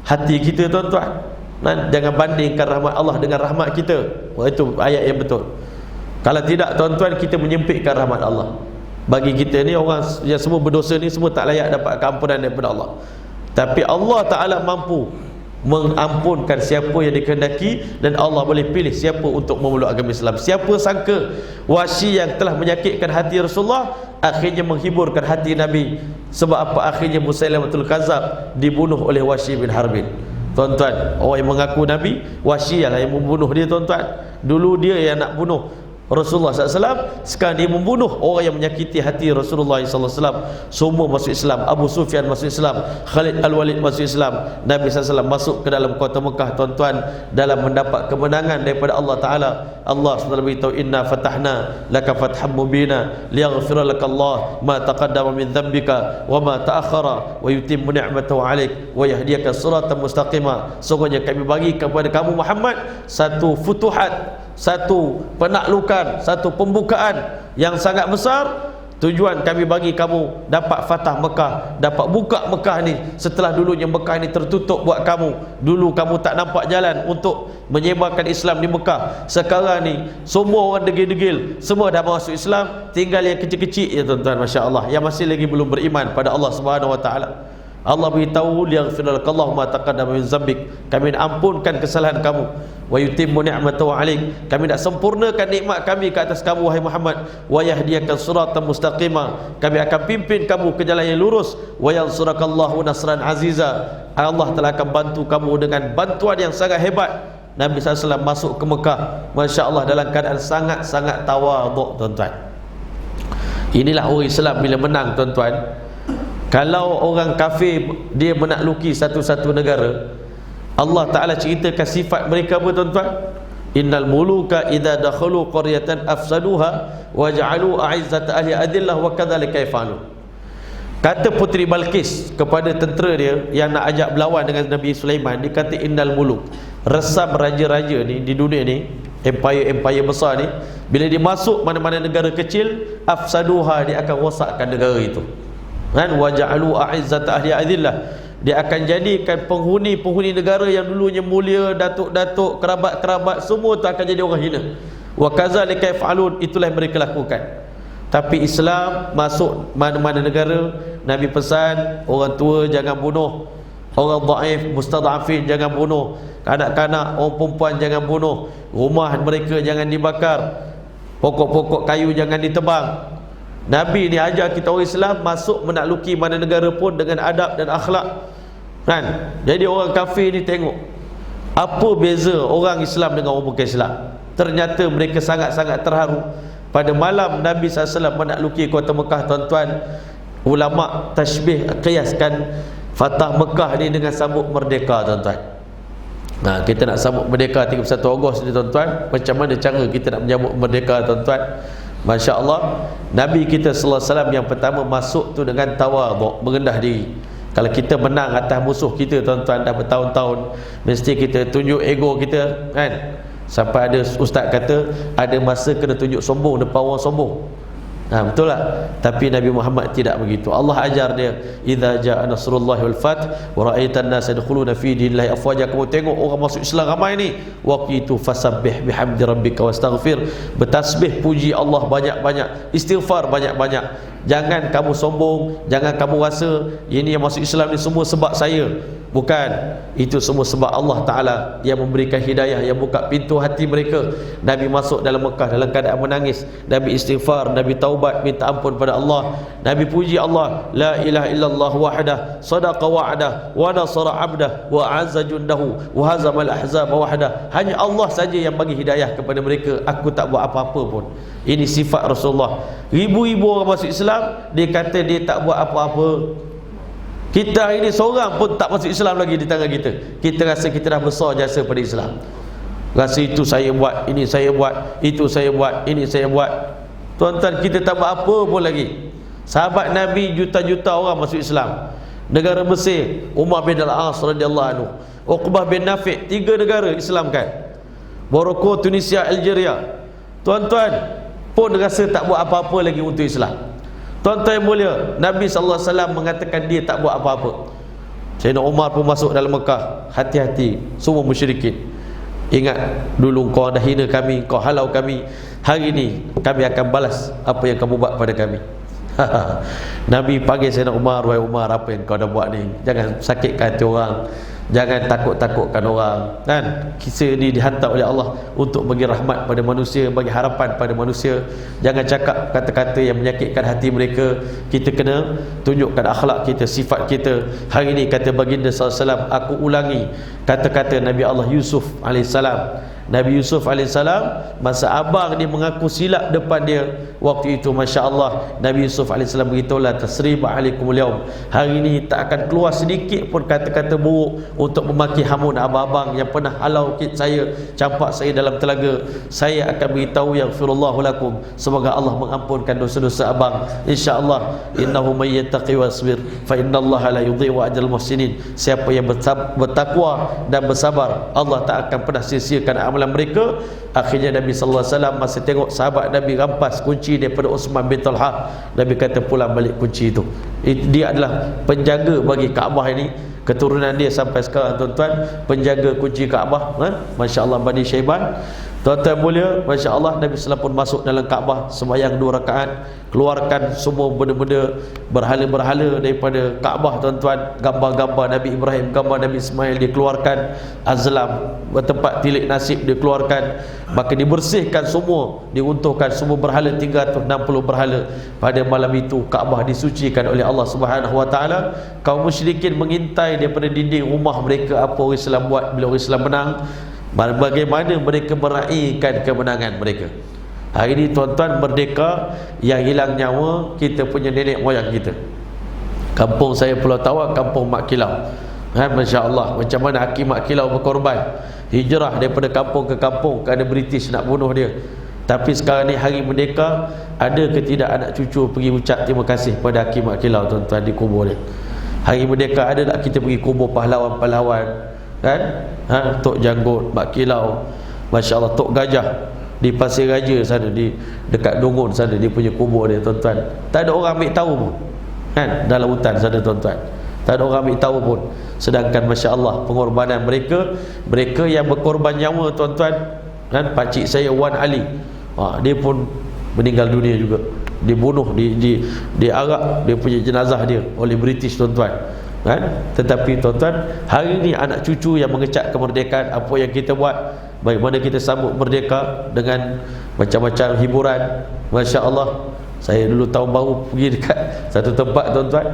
S2: hati kita, tuan-tuan. Jangan bandingkan rahmat Allah dengan rahmat kita. Itu ayat yang betul. Kalau tidak, tuan-tuan, kita menyempitkan rahmat Allah. Bagi kita ni, orang yang semua berdosa ni, semua tak layak dapat keampunan daripada Allah. Tapi Allah Ta'ala mampu mengampunkan siapa yang dikehendaki, dan Allah boleh pilih siapa untuk memeluk agama Islam. Siapa sangka Wahsy yang telah menyakitkan hati Rasulullah akhirnya menghiburkan hati Nabi. Sebab apa? Akhirnya Musailamatul Kadzab dibunuh oleh Wahsy bin Harbin. Tuan-tuan, orang yang mengaku Nabi, Wahsy lah yang membunuh dia, tuan-tuan. Dulu dia yang nak bunuh Rasulullah SAW. Sekarang dia membunuh orang yang menyakiti hati Rasulullah SAW. Semua masuk Islam. Abu Sufyan masuk Islam, Khalid Al-Walid masuk Islam. Nabi SAW masuk ke dalam kota Mekah, tuan-tuan, dalam mendapat kemenangan daripada Allah Ta'ala. Allah SWT beritahu, inna fatahna laka fatham mubina liyaghfira laka Allah ma taqaddama min dhanbika wa ma ta'akhara wa yutimmu ni'matahu 'alaik wa yahdiyaka siratan mustaqima. Sungguhnya kami bagi kepada kamu Muhammad satu futuhat, satu penaklukan, satu pembukaan yang sangat besar. Tujuan kami bagi kamu dapat fatah Mekah, dapat buka Mekah ni. Setelah dulunya Mekah ni tertutup buat kamu, dulu kamu tak nampak jalan untuk menyebarkan Islam di Mekah. Sekarang ni semua orang degil-degil, semua dah masuk Islam. Tinggal yang kecil-kecil ya tuan-tuan, masya-Allah, yang masih lagi belum beriman pada Allah Subhanahu wa taala. Allah beritahu, liyaghfir lakallahu ma taqaddama min dzambik, kami nak ampunkan kesalahan kamu, wa yutimmu ni'matahu 'alaik, kami nak sempurnakan nikmat kami ke atas kamu wahai Muhammad, wa yahdiyaka siratan mustaqima, kami akan pimpin kamu ke jalan yang lurus, wa yansurakallahu nasran aziza, Allah telah akan bantu kamu dengan bantuan yang sangat hebat. Nabi SAW masuk ke Mekah, masya-Allah, dalam keadaan sangat-sangat tawaduk, tuan-tuan. Inilah orang Islam bila menang, tuan-tuan. Kalau orang kafir dia menakluki satu-satu negara, Allah Ta'ala ceritakan sifat mereka apa, tuan-tuan? Innal muluka idza dakhalu qaryatan afsaduha wa ja'alu a'izzata ahli adillah wa kadzalika yaf'alun. Kata Puteri Balqis kepada tentera dia yang nak ajak berlawan dengan Nabi Sulaiman, dia kata innal muluk, resam raja-raja ni di dunia ni, empire besar ni, bila dia masuk mana-mana negara kecil, afsaduha, dia akan rosakkan negara itu. Kan, waja'alu a'izzata ahli adillah, dia akan jadikan penghuni negara yang dulunya mulia, datuk-datuk, kerabat-kerabat, semua tu akan jadi orang hina. Wa kadzalika yaf'alun, itulah yang mereka lakukan. Tapi Islam masuk mana-mana negara, Nabi pesan orang tua jangan bunuh, orang dhaif, mustad'afin jangan bunuh, kanak-kanak, orang perempuan jangan bunuh, rumah mereka jangan dibakar, pokok-pokok kayu jangan ditebang. Nabi ni ajar kita orang Islam masuk menakluki mana negara pun dengan adab dan akhlak, kan? Jadi orang kafir ni tengok apa beza orang Islam dengan orang bukan Islam. Ternyata mereka sangat-sangat terharu. Pada malam Nabi SAW menakluki kota Mekah, tuan-tuan, ulama tashbih, kiaskan fatah Mekah ni dengan sambut merdeka, tuan-tuan. Nah, kita nak sambut merdeka 31 Ogos ni, tuan-tuan. Macam mana cara kita nak menyambut merdeka, tuan-tuan? Masya Allah, Nabi kita sallallahu alaihi wasallam yang pertama masuk tu dengan tawaduk, merendah diri. Kalau kita menang atas musuh kita, tuan-tuan, dah bertahun-tahun, mesti kita tunjuk ego kita, kan? Sampai ada ustaz kata ada masa kena tunjuk sombong depan orang sombong. Betul tak? Tapi Nabi Muhammad tidak begitu. Allah ajar dia, idza jaa nasrullahi wal fath wa ra'aitan nas yadkhuluna fi dinillahi afwaja, kamu tengok orang masuk Islam ramai ni, waktu itu fasabbih bihamdi rabbika wastaghfir, bertasbih puji Allah banyak-banyak, istighfar banyak-banyak. Jangan kamu sombong, jangan kamu rasa ini yang masuk Islam ni semua sebab saya. Bukan, itu semua sebab Allah Ta'ala yang memberikan hidayah, yang buka pintu hati mereka. Nabi masuk dalam Mekah dalam keadaan menangis, Nabi istighfar, Nabi taubat, minta ampun pada Allah, Nabi puji Allah, la ilaha illallah wahdah, sadaqa wa'dah, wa nasara abdah, wa azza jundahu, wa hazamal ahzaba wahdah. Hanya Allah saja yang bagi hidayah kepada mereka, aku tak buat apa-apa pun. Ini sifat Rasulullah. Ribu-ribu orang masuk Islam, dia kata dia tak buat apa-apa. Kita hari ini seorang pun tak masuk Islam lagi di tangan kita. Kita rasa kita dah besar jasa pada Islam. Rasa itu saya buat, ini saya buat, itu saya buat, ini saya buat. Tuan-tuan, kita tak buat apa pun lagi. Sahabat Nabi juta-juta orang masuk Islam. Negara Mesir, Umar bin Al-As radhiyallahu anhu, Uqbah bin Nafi', 3 negara Islam kan. Morocco, Tunisia, Algeria. Tuan-tuan pun rasa tak buat apa-apa lagi untuk Islam. Tuan-tuan yang mulia, Nabi SAW mengatakan dia tak buat apa-apa. Sayyidina Umar pun masuk dalam Mekah, hati-hati, semua musyrikin. Ingat dulu kau dah hina kami, kau halau kami, hari ini kami akan balas apa yang kamu buat pada kami. Nabi panggil Sayyidina Umar, wahai Umar, apa yang kau dah buat ni? Jangan sakitkan hati orang, jangan takut-takutkan orang, kan? Kisah ni dihantar oleh Allah untuk bagi rahmat pada manusia, bagi harapan pada manusia. Jangan cakap kata-kata yang menyakitkan hati mereka. Kita kena tunjukkan akhlak kita, sifat kita. Hari ini kata baginda SAW, aku ulangi kata-kata Nabi Allah Yusuf AS. Nabi Yusuf AS, masa abang dia mengaku silap depan dia waktu itu, Masya Allah, Nabi Yusuf AS beritahu, la tasriba alaikumul yaum, hari ini tak akan keluar sedikit pun kata-kata buruk untuk memaki hamun abang-abang yang pernah halau saya, campak saya dalam telaga. Saya akan beritahu yaghfirullahu lakum, semoga Allah mengampunkan dosa-dosa abang, insya-Allah. Innahu may yattaqi wasbir fa innallaha la yudhi'u ajral muhsinin. Siapa yang bertakwa dan bersabar, Allah tak akan pernah sia-siakan amalan mereka. Akhirnya Nabi sallallahu alaihi wasallam masa tengok sahabat Nabi rampas kunci daripada Uthman bin Talha, Nabi kata pulang balik kunci itu. Dia adalah penjaga bagi Kaabah ini, keturunan dia sampai sekarang tuan-tuan, penjaga kunci Kaabah, Masya Allah, Bani Syaiban. Tuan-tuan mulia, Masya Allah, Nabi SAW pun masuk dalam Kaabah, sembahyang 2 rakaat, keluarkan semua benda-benda berhala-berhala daripada Kaabah tuan-tuan. Gambar-gambar Nabi Ibrahim, gambar Nabi Ismail dikeluarkan, azlam, tempat tilik nasib dikeluarkan, maka dibersihkan semua, diruntuhkan semua berhala, 360 berhala. Pada malam itu Kaabah disucikan oleh Allah Subhanahu Wa Taala. Kaum musyrikin mengintai daripada dinding rumah mereka apa orang Islam buat bila orang Islam menang, bagaimana mereka meraihkan kemenangan mereka. Hari ini tuan-tuan, merdeka, yang hilang nyawa kita punya nenek moyang kita. Kampung saya Pulau Tawak, kampung Mak Kilau, Masya Allah, macam mana Hakim Mak Kilau berkorban, hijrah daripada kampung ke kampung kerana British nak bunuh dia. Tapi sekarang ni hari merdeka, ada ke tidak anak cucu pergi ucap terima kasih pada Hakim Mak Kilau tuan-tuan di kubur dia? Hari merdeka ada tak kita pergi kubur pahlawan-pahlawan, kan? Tok Janggut, Mak Kilau, Masya Allah, Tok Gajah di Pasir Raja sana, di dekat Dongon sana, dia punya kubur dia tuan-tuan. Tak ada orang ambil tahu pun, kan? Dalam hutan sana tuan-tuan, tak ada orang ambil tahu pun. Sedangkan Masya Allah, pengorbanan mereka, mereka yang berkorban nyawa tuan-tuan, kan? Pakcik saya Wan Ali, dia pun meninggal dunia juga, dibunuh, diarak dia punya jenazah dia oleh British tuan-tuan, kan? Tetapi tuan-tuan, hari ini anak cucu yang mengecap kemerdekaan, apa yang kita buat, bagaimana kita sambut merdeka dengan macam-macam hiburan. Masya Allah, saya dulu tahun baru pergi dekat satu tempat tuan-tuan,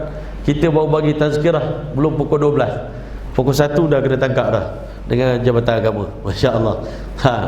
S2: kita baru bagi tazkirah belum pukul 12, pukul 1 dah kena tangkap dah dengan Jabatan Agama. Masya Allah,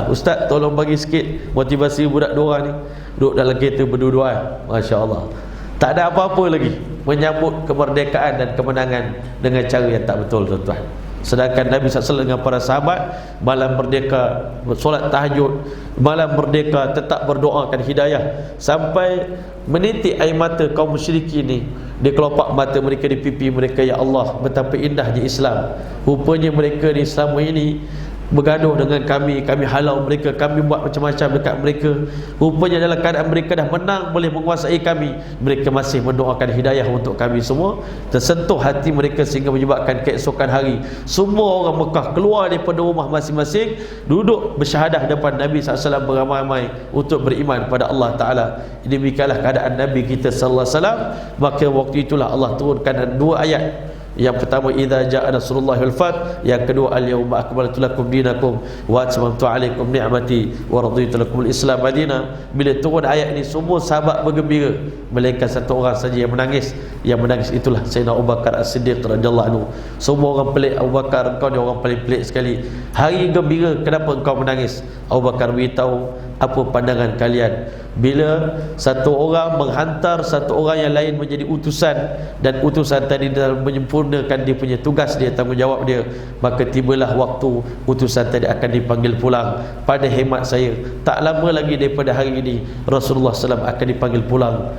S2: Ustaz tolong bagi sikit motivasi budak dua ni, duduk dalam kereta berdua-duaan. Masya Allah, tak ada apa-apa lagi menyambut kemerdekaan dan kemenangan dengan cara yang tak betul tuan-tuan. Sedangkan Nabi SAW dengan para sahabat, malam merdeka solat tahajud, malam merdeka tetap berdoakan hidayah, sampai menitik air mata kaum musyrikin ni di kelopak mata mereka, di pipi mereka. Ya Allah, betapa indahnya Islam. Rupanya mereka ni selama ini bergaduh dengan kami halau mereka, kami buat macam-macam dekat mereka. Rupanya dalam keadaan mereka dah menang, boleh menguasai kami, mereka masih mendoakan hidayah untuk kami semua. Tersentuh hati mereka sehingga menyebabkan keesokan hari semua orang Mekah keluar daripada rumah masing-masing, duduk bersyahadah depan Nabi SAW beramai-ramai untuk beriman pada Allah Ta'ala. Demikianlah keadaan Nabi kita sallallahu alaihi wasallam. Maka waktu itulah Allah turunkan 2 ayat. Yang pertama, idza jaa nasrullahi wal fath. Yang kedua, al yauma akmaltu lakum dinakum wa atmamtu alaikum ni'mati wa raditu lakum al-islam madina. Bila turun ayat ini, semua sahabat bergembira, melainkan satu orang saja yang menangis. Yang menangis itulah Sayyidina Abu Bakar As-Siddiq radhiyallahu anhu. Semua orang pelik, Abu Bakar, engkau ni orang paling pelik sekali. Hari gembira, kenapa engkau menangis? Abu Bakar beritahu, apa pandangan kalian bila satu orang menghantar satu orang yang lain menjadi utusan, dan utusan tadi dalam menyempurnakan dia punya tugas dia, tanggungjawab dia, maka tibalah waktu utusan tadi akan dipanggil pulang. Pada hemat saya, tak lama lagi daripada hari ini Rasulullah SAW akan dipanggil pulang,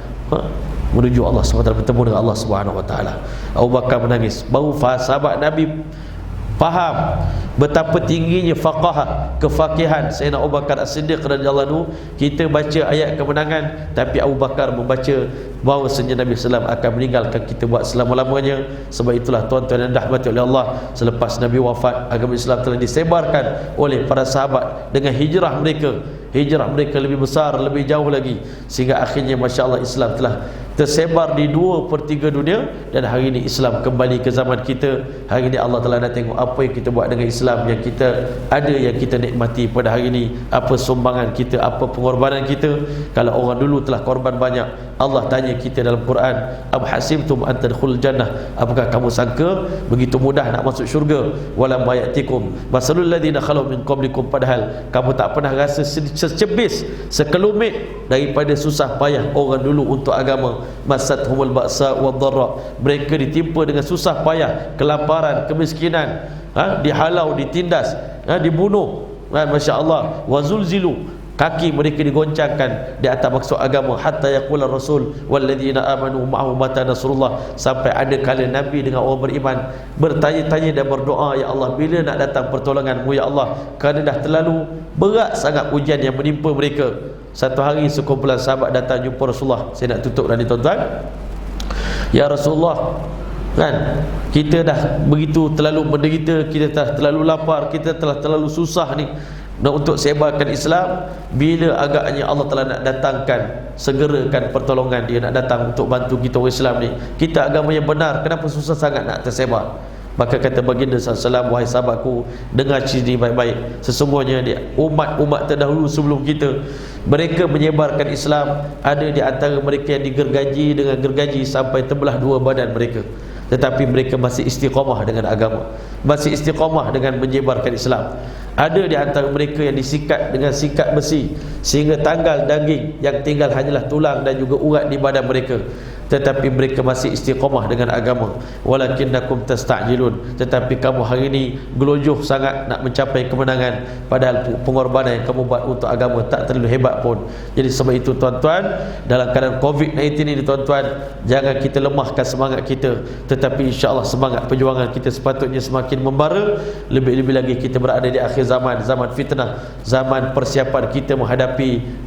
S2: menuju Allah SWT, bertemu dengan Allah SWT. Abu Bakar menangis. Baru sahabat Nabi faham betapa tingginya faqah, kefakihan Sayyidina Abu Bakar As-Siddiq radhiyallahu anhu. Kita baca ayat kemenangan, tapi Abu Bakar membaca bahawasanya Nabi SAW akan meninggalkan kita buat selama-lamanya. Sebab itulah tuan-tuan yang dirahmati oleh Allah, selepas Nabi wafat, agama Islam telah disebarkan oleh para sahabat dengan hijrah mereka lebih besar, lebih jauh lagi, sehingga akhirnya Masya Allah Islam telah tersebar di 2/3 dunia, dan hari ini Islam kembali ke zaman kita. Hari ini Allah Ta'ala nak tengok apa yang kita buat dengan Islam, yang kita ada, yang kita nikmati pada hari ini, apa sumbangan kita, apa pengorbanan kita. Kalau orang dulu telah korban banyak, Allah tanya kita dalam Quran, am hasibtum an tadkhulul jannah, apakah kamu sangka begitu mudah nak masuk syurga? Walam ya'tikum masalul ladzina khalu min qablikum, padahal kamu tak pernah rasa secebis, sekelumit daripada susah payah orang dulu untuk agama. Masathumul ba'sa wadh-dharra, mereka ditimpa dengan susah payah, kelaparan, kemiskinan, dihalau, ditindas, dibunuh, masya-Allah, wazulzilu, kaki mereka digoncangkan di atas maksud agama, hatta yaqula rasul walladzina amanu ma'ahu mata nasrullah, sampai ada kala Nabi dengan orang beriman bertanya-tanya dan berdoa, ya Allah, bila nak datang pertolonganmu ya Allah, kerana dah terlalu berat sangat ujian yang menimpa mereka. Satu hari sekumpulan sahabat datang jumpa Rasulullah. Saya nak tutup dah ni tuan-tuan. Ya Rasulullah, kan kita dah begitu terlalu menderita, kita dah terlalu lapar, kita telah terlalu susah ni untuk sebarkan Islam. Bila agaknya Allah telah nak datangkan, segerakan pertolongan dia nak datang untuk bantu kita orang Islam ni. Kita agama yang benar, kenapa susah sangat nak tersebar? Maka kata baginda SAW, wahai sahabatku, dengar cerita baik-baik. Sesungguhnya dia umat-umat terdahulu sebelum kita, mereka menyebarkan Islam. Ada di antara mereka yang digergaji dengan gergaji sampai terbelah dua badan mereka, tetapi mereka masih istiqamah dengan agama, masih istiqamah dengan menyebarkan Islam. Ada di antara mereka yang disikat dengan sikat besi sehingga tanggal daging, yang tinggal hanyalah tulang dan juga urat di badan mereka, tetapi mereka masih istiqamah dengan agama. Walakinnakum tasta'jilun, tetapi kamu hari ini gelojoh sangat nak mencapai kemenangan, padahal pengorbanan yang kamu buat untuk agama tak terlalu hebat pun. Jadi sebab itu tuan-tuan, dalam keadaan COVID-19 ini tuan-tuan, jangan kita lemahkan semangat kita, tetapi insya-Allah semangat perjuangan kita sepatutnya semakin membara. Lebih-lebih lagi kita berada di akhir zaman, zaman fitnah, zaman persiapan kita menghadapi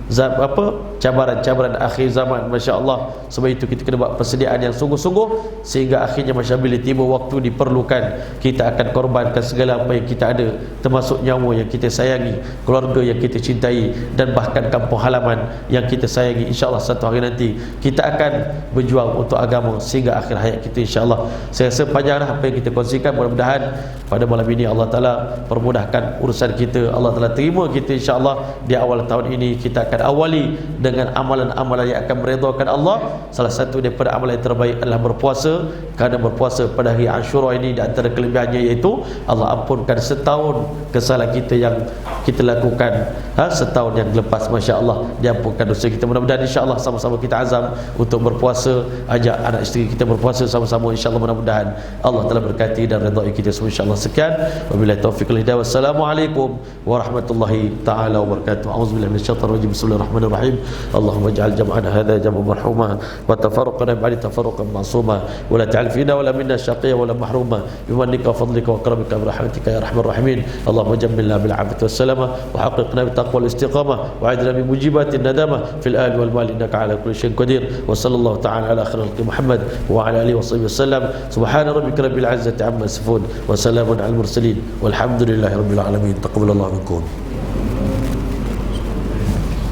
S2: cabaran-cabaran akhir zaman, masya-Allah. Sebab itu kita kena buat persediaan yang sungguh-sungguh, sehingga akhirnya masya-Allah tiba waktu diperlukan, kita akan korbankan segala apa yang kita ada, termasuk nyawa yang kita sayangi, keluarga yang kita cintai, dan bahkan kampung halaman yang kita sayangi. InsyaAllah satu hari nanti kita akan berjuang untuk agama sehingga akhir hayat kita, insyaAllah. Saya rasa panjanglah apa yang kita kongsikan. Mudah-mudahan pada malam ini Allah Ta'ala permudahkan urusan kita, Allah Ta'ala terima kita, insyaAllah. Di awal tahun ini kita akan awali dengan amalan-amalan yang akan meredhakan Allah. Salah satu daripada amalan yang terbaik adalah berpuasa, kerana berpuasa pada hari Ashura ini di antara kelebihannya iaitu Allah ampunkan setahun kesalahan kita yang kita lakukan setahun yang lepas, masya-Allah, diampunkan dosa kita. Mudah-mudahan insya-Allah sama-sama kita azam untuk berpuasa, ajak anak isteri kita berpuasa sama-sama, insya-Allah. Mudah-mudahan Allah telah berkati dan redai kita semua, insya-Allah. Sekian, wabillahi taufiq wal hidayah. Wassalamualaikum warahmatullahi taala wabarakatuh. A'udzubillahi minasyaitonir rajim. Bismillahirrahmanirrahim. Allahumma ij'al jam'ana hadza jam'an marhuma wa tafarruqana ba'da tafarruqan ma'suma wa la ta'al fina wa la minna shaqiyya wa la mahruma bimannika wa fadlika wa karamika wa rahmatika ya arhamar rahimin. Allahumma jammilna bil 'afwati was salama wa haqiqna bit taqwa wal istiqamah wa 'idna min mujibatin nadamah fil ali wal mal innaka 'ala kulli shay'in qadir. Wa sallallahu ta'ala ala khairil Muhammad wa 'ala alihi wa sahbihi wasallam. Subhana rabbika rabbil 'izzati 'amma yasifun wa salamun 'alal mursalin walhamdulillahi rabbil alamin. Taqabbalallahu minkum.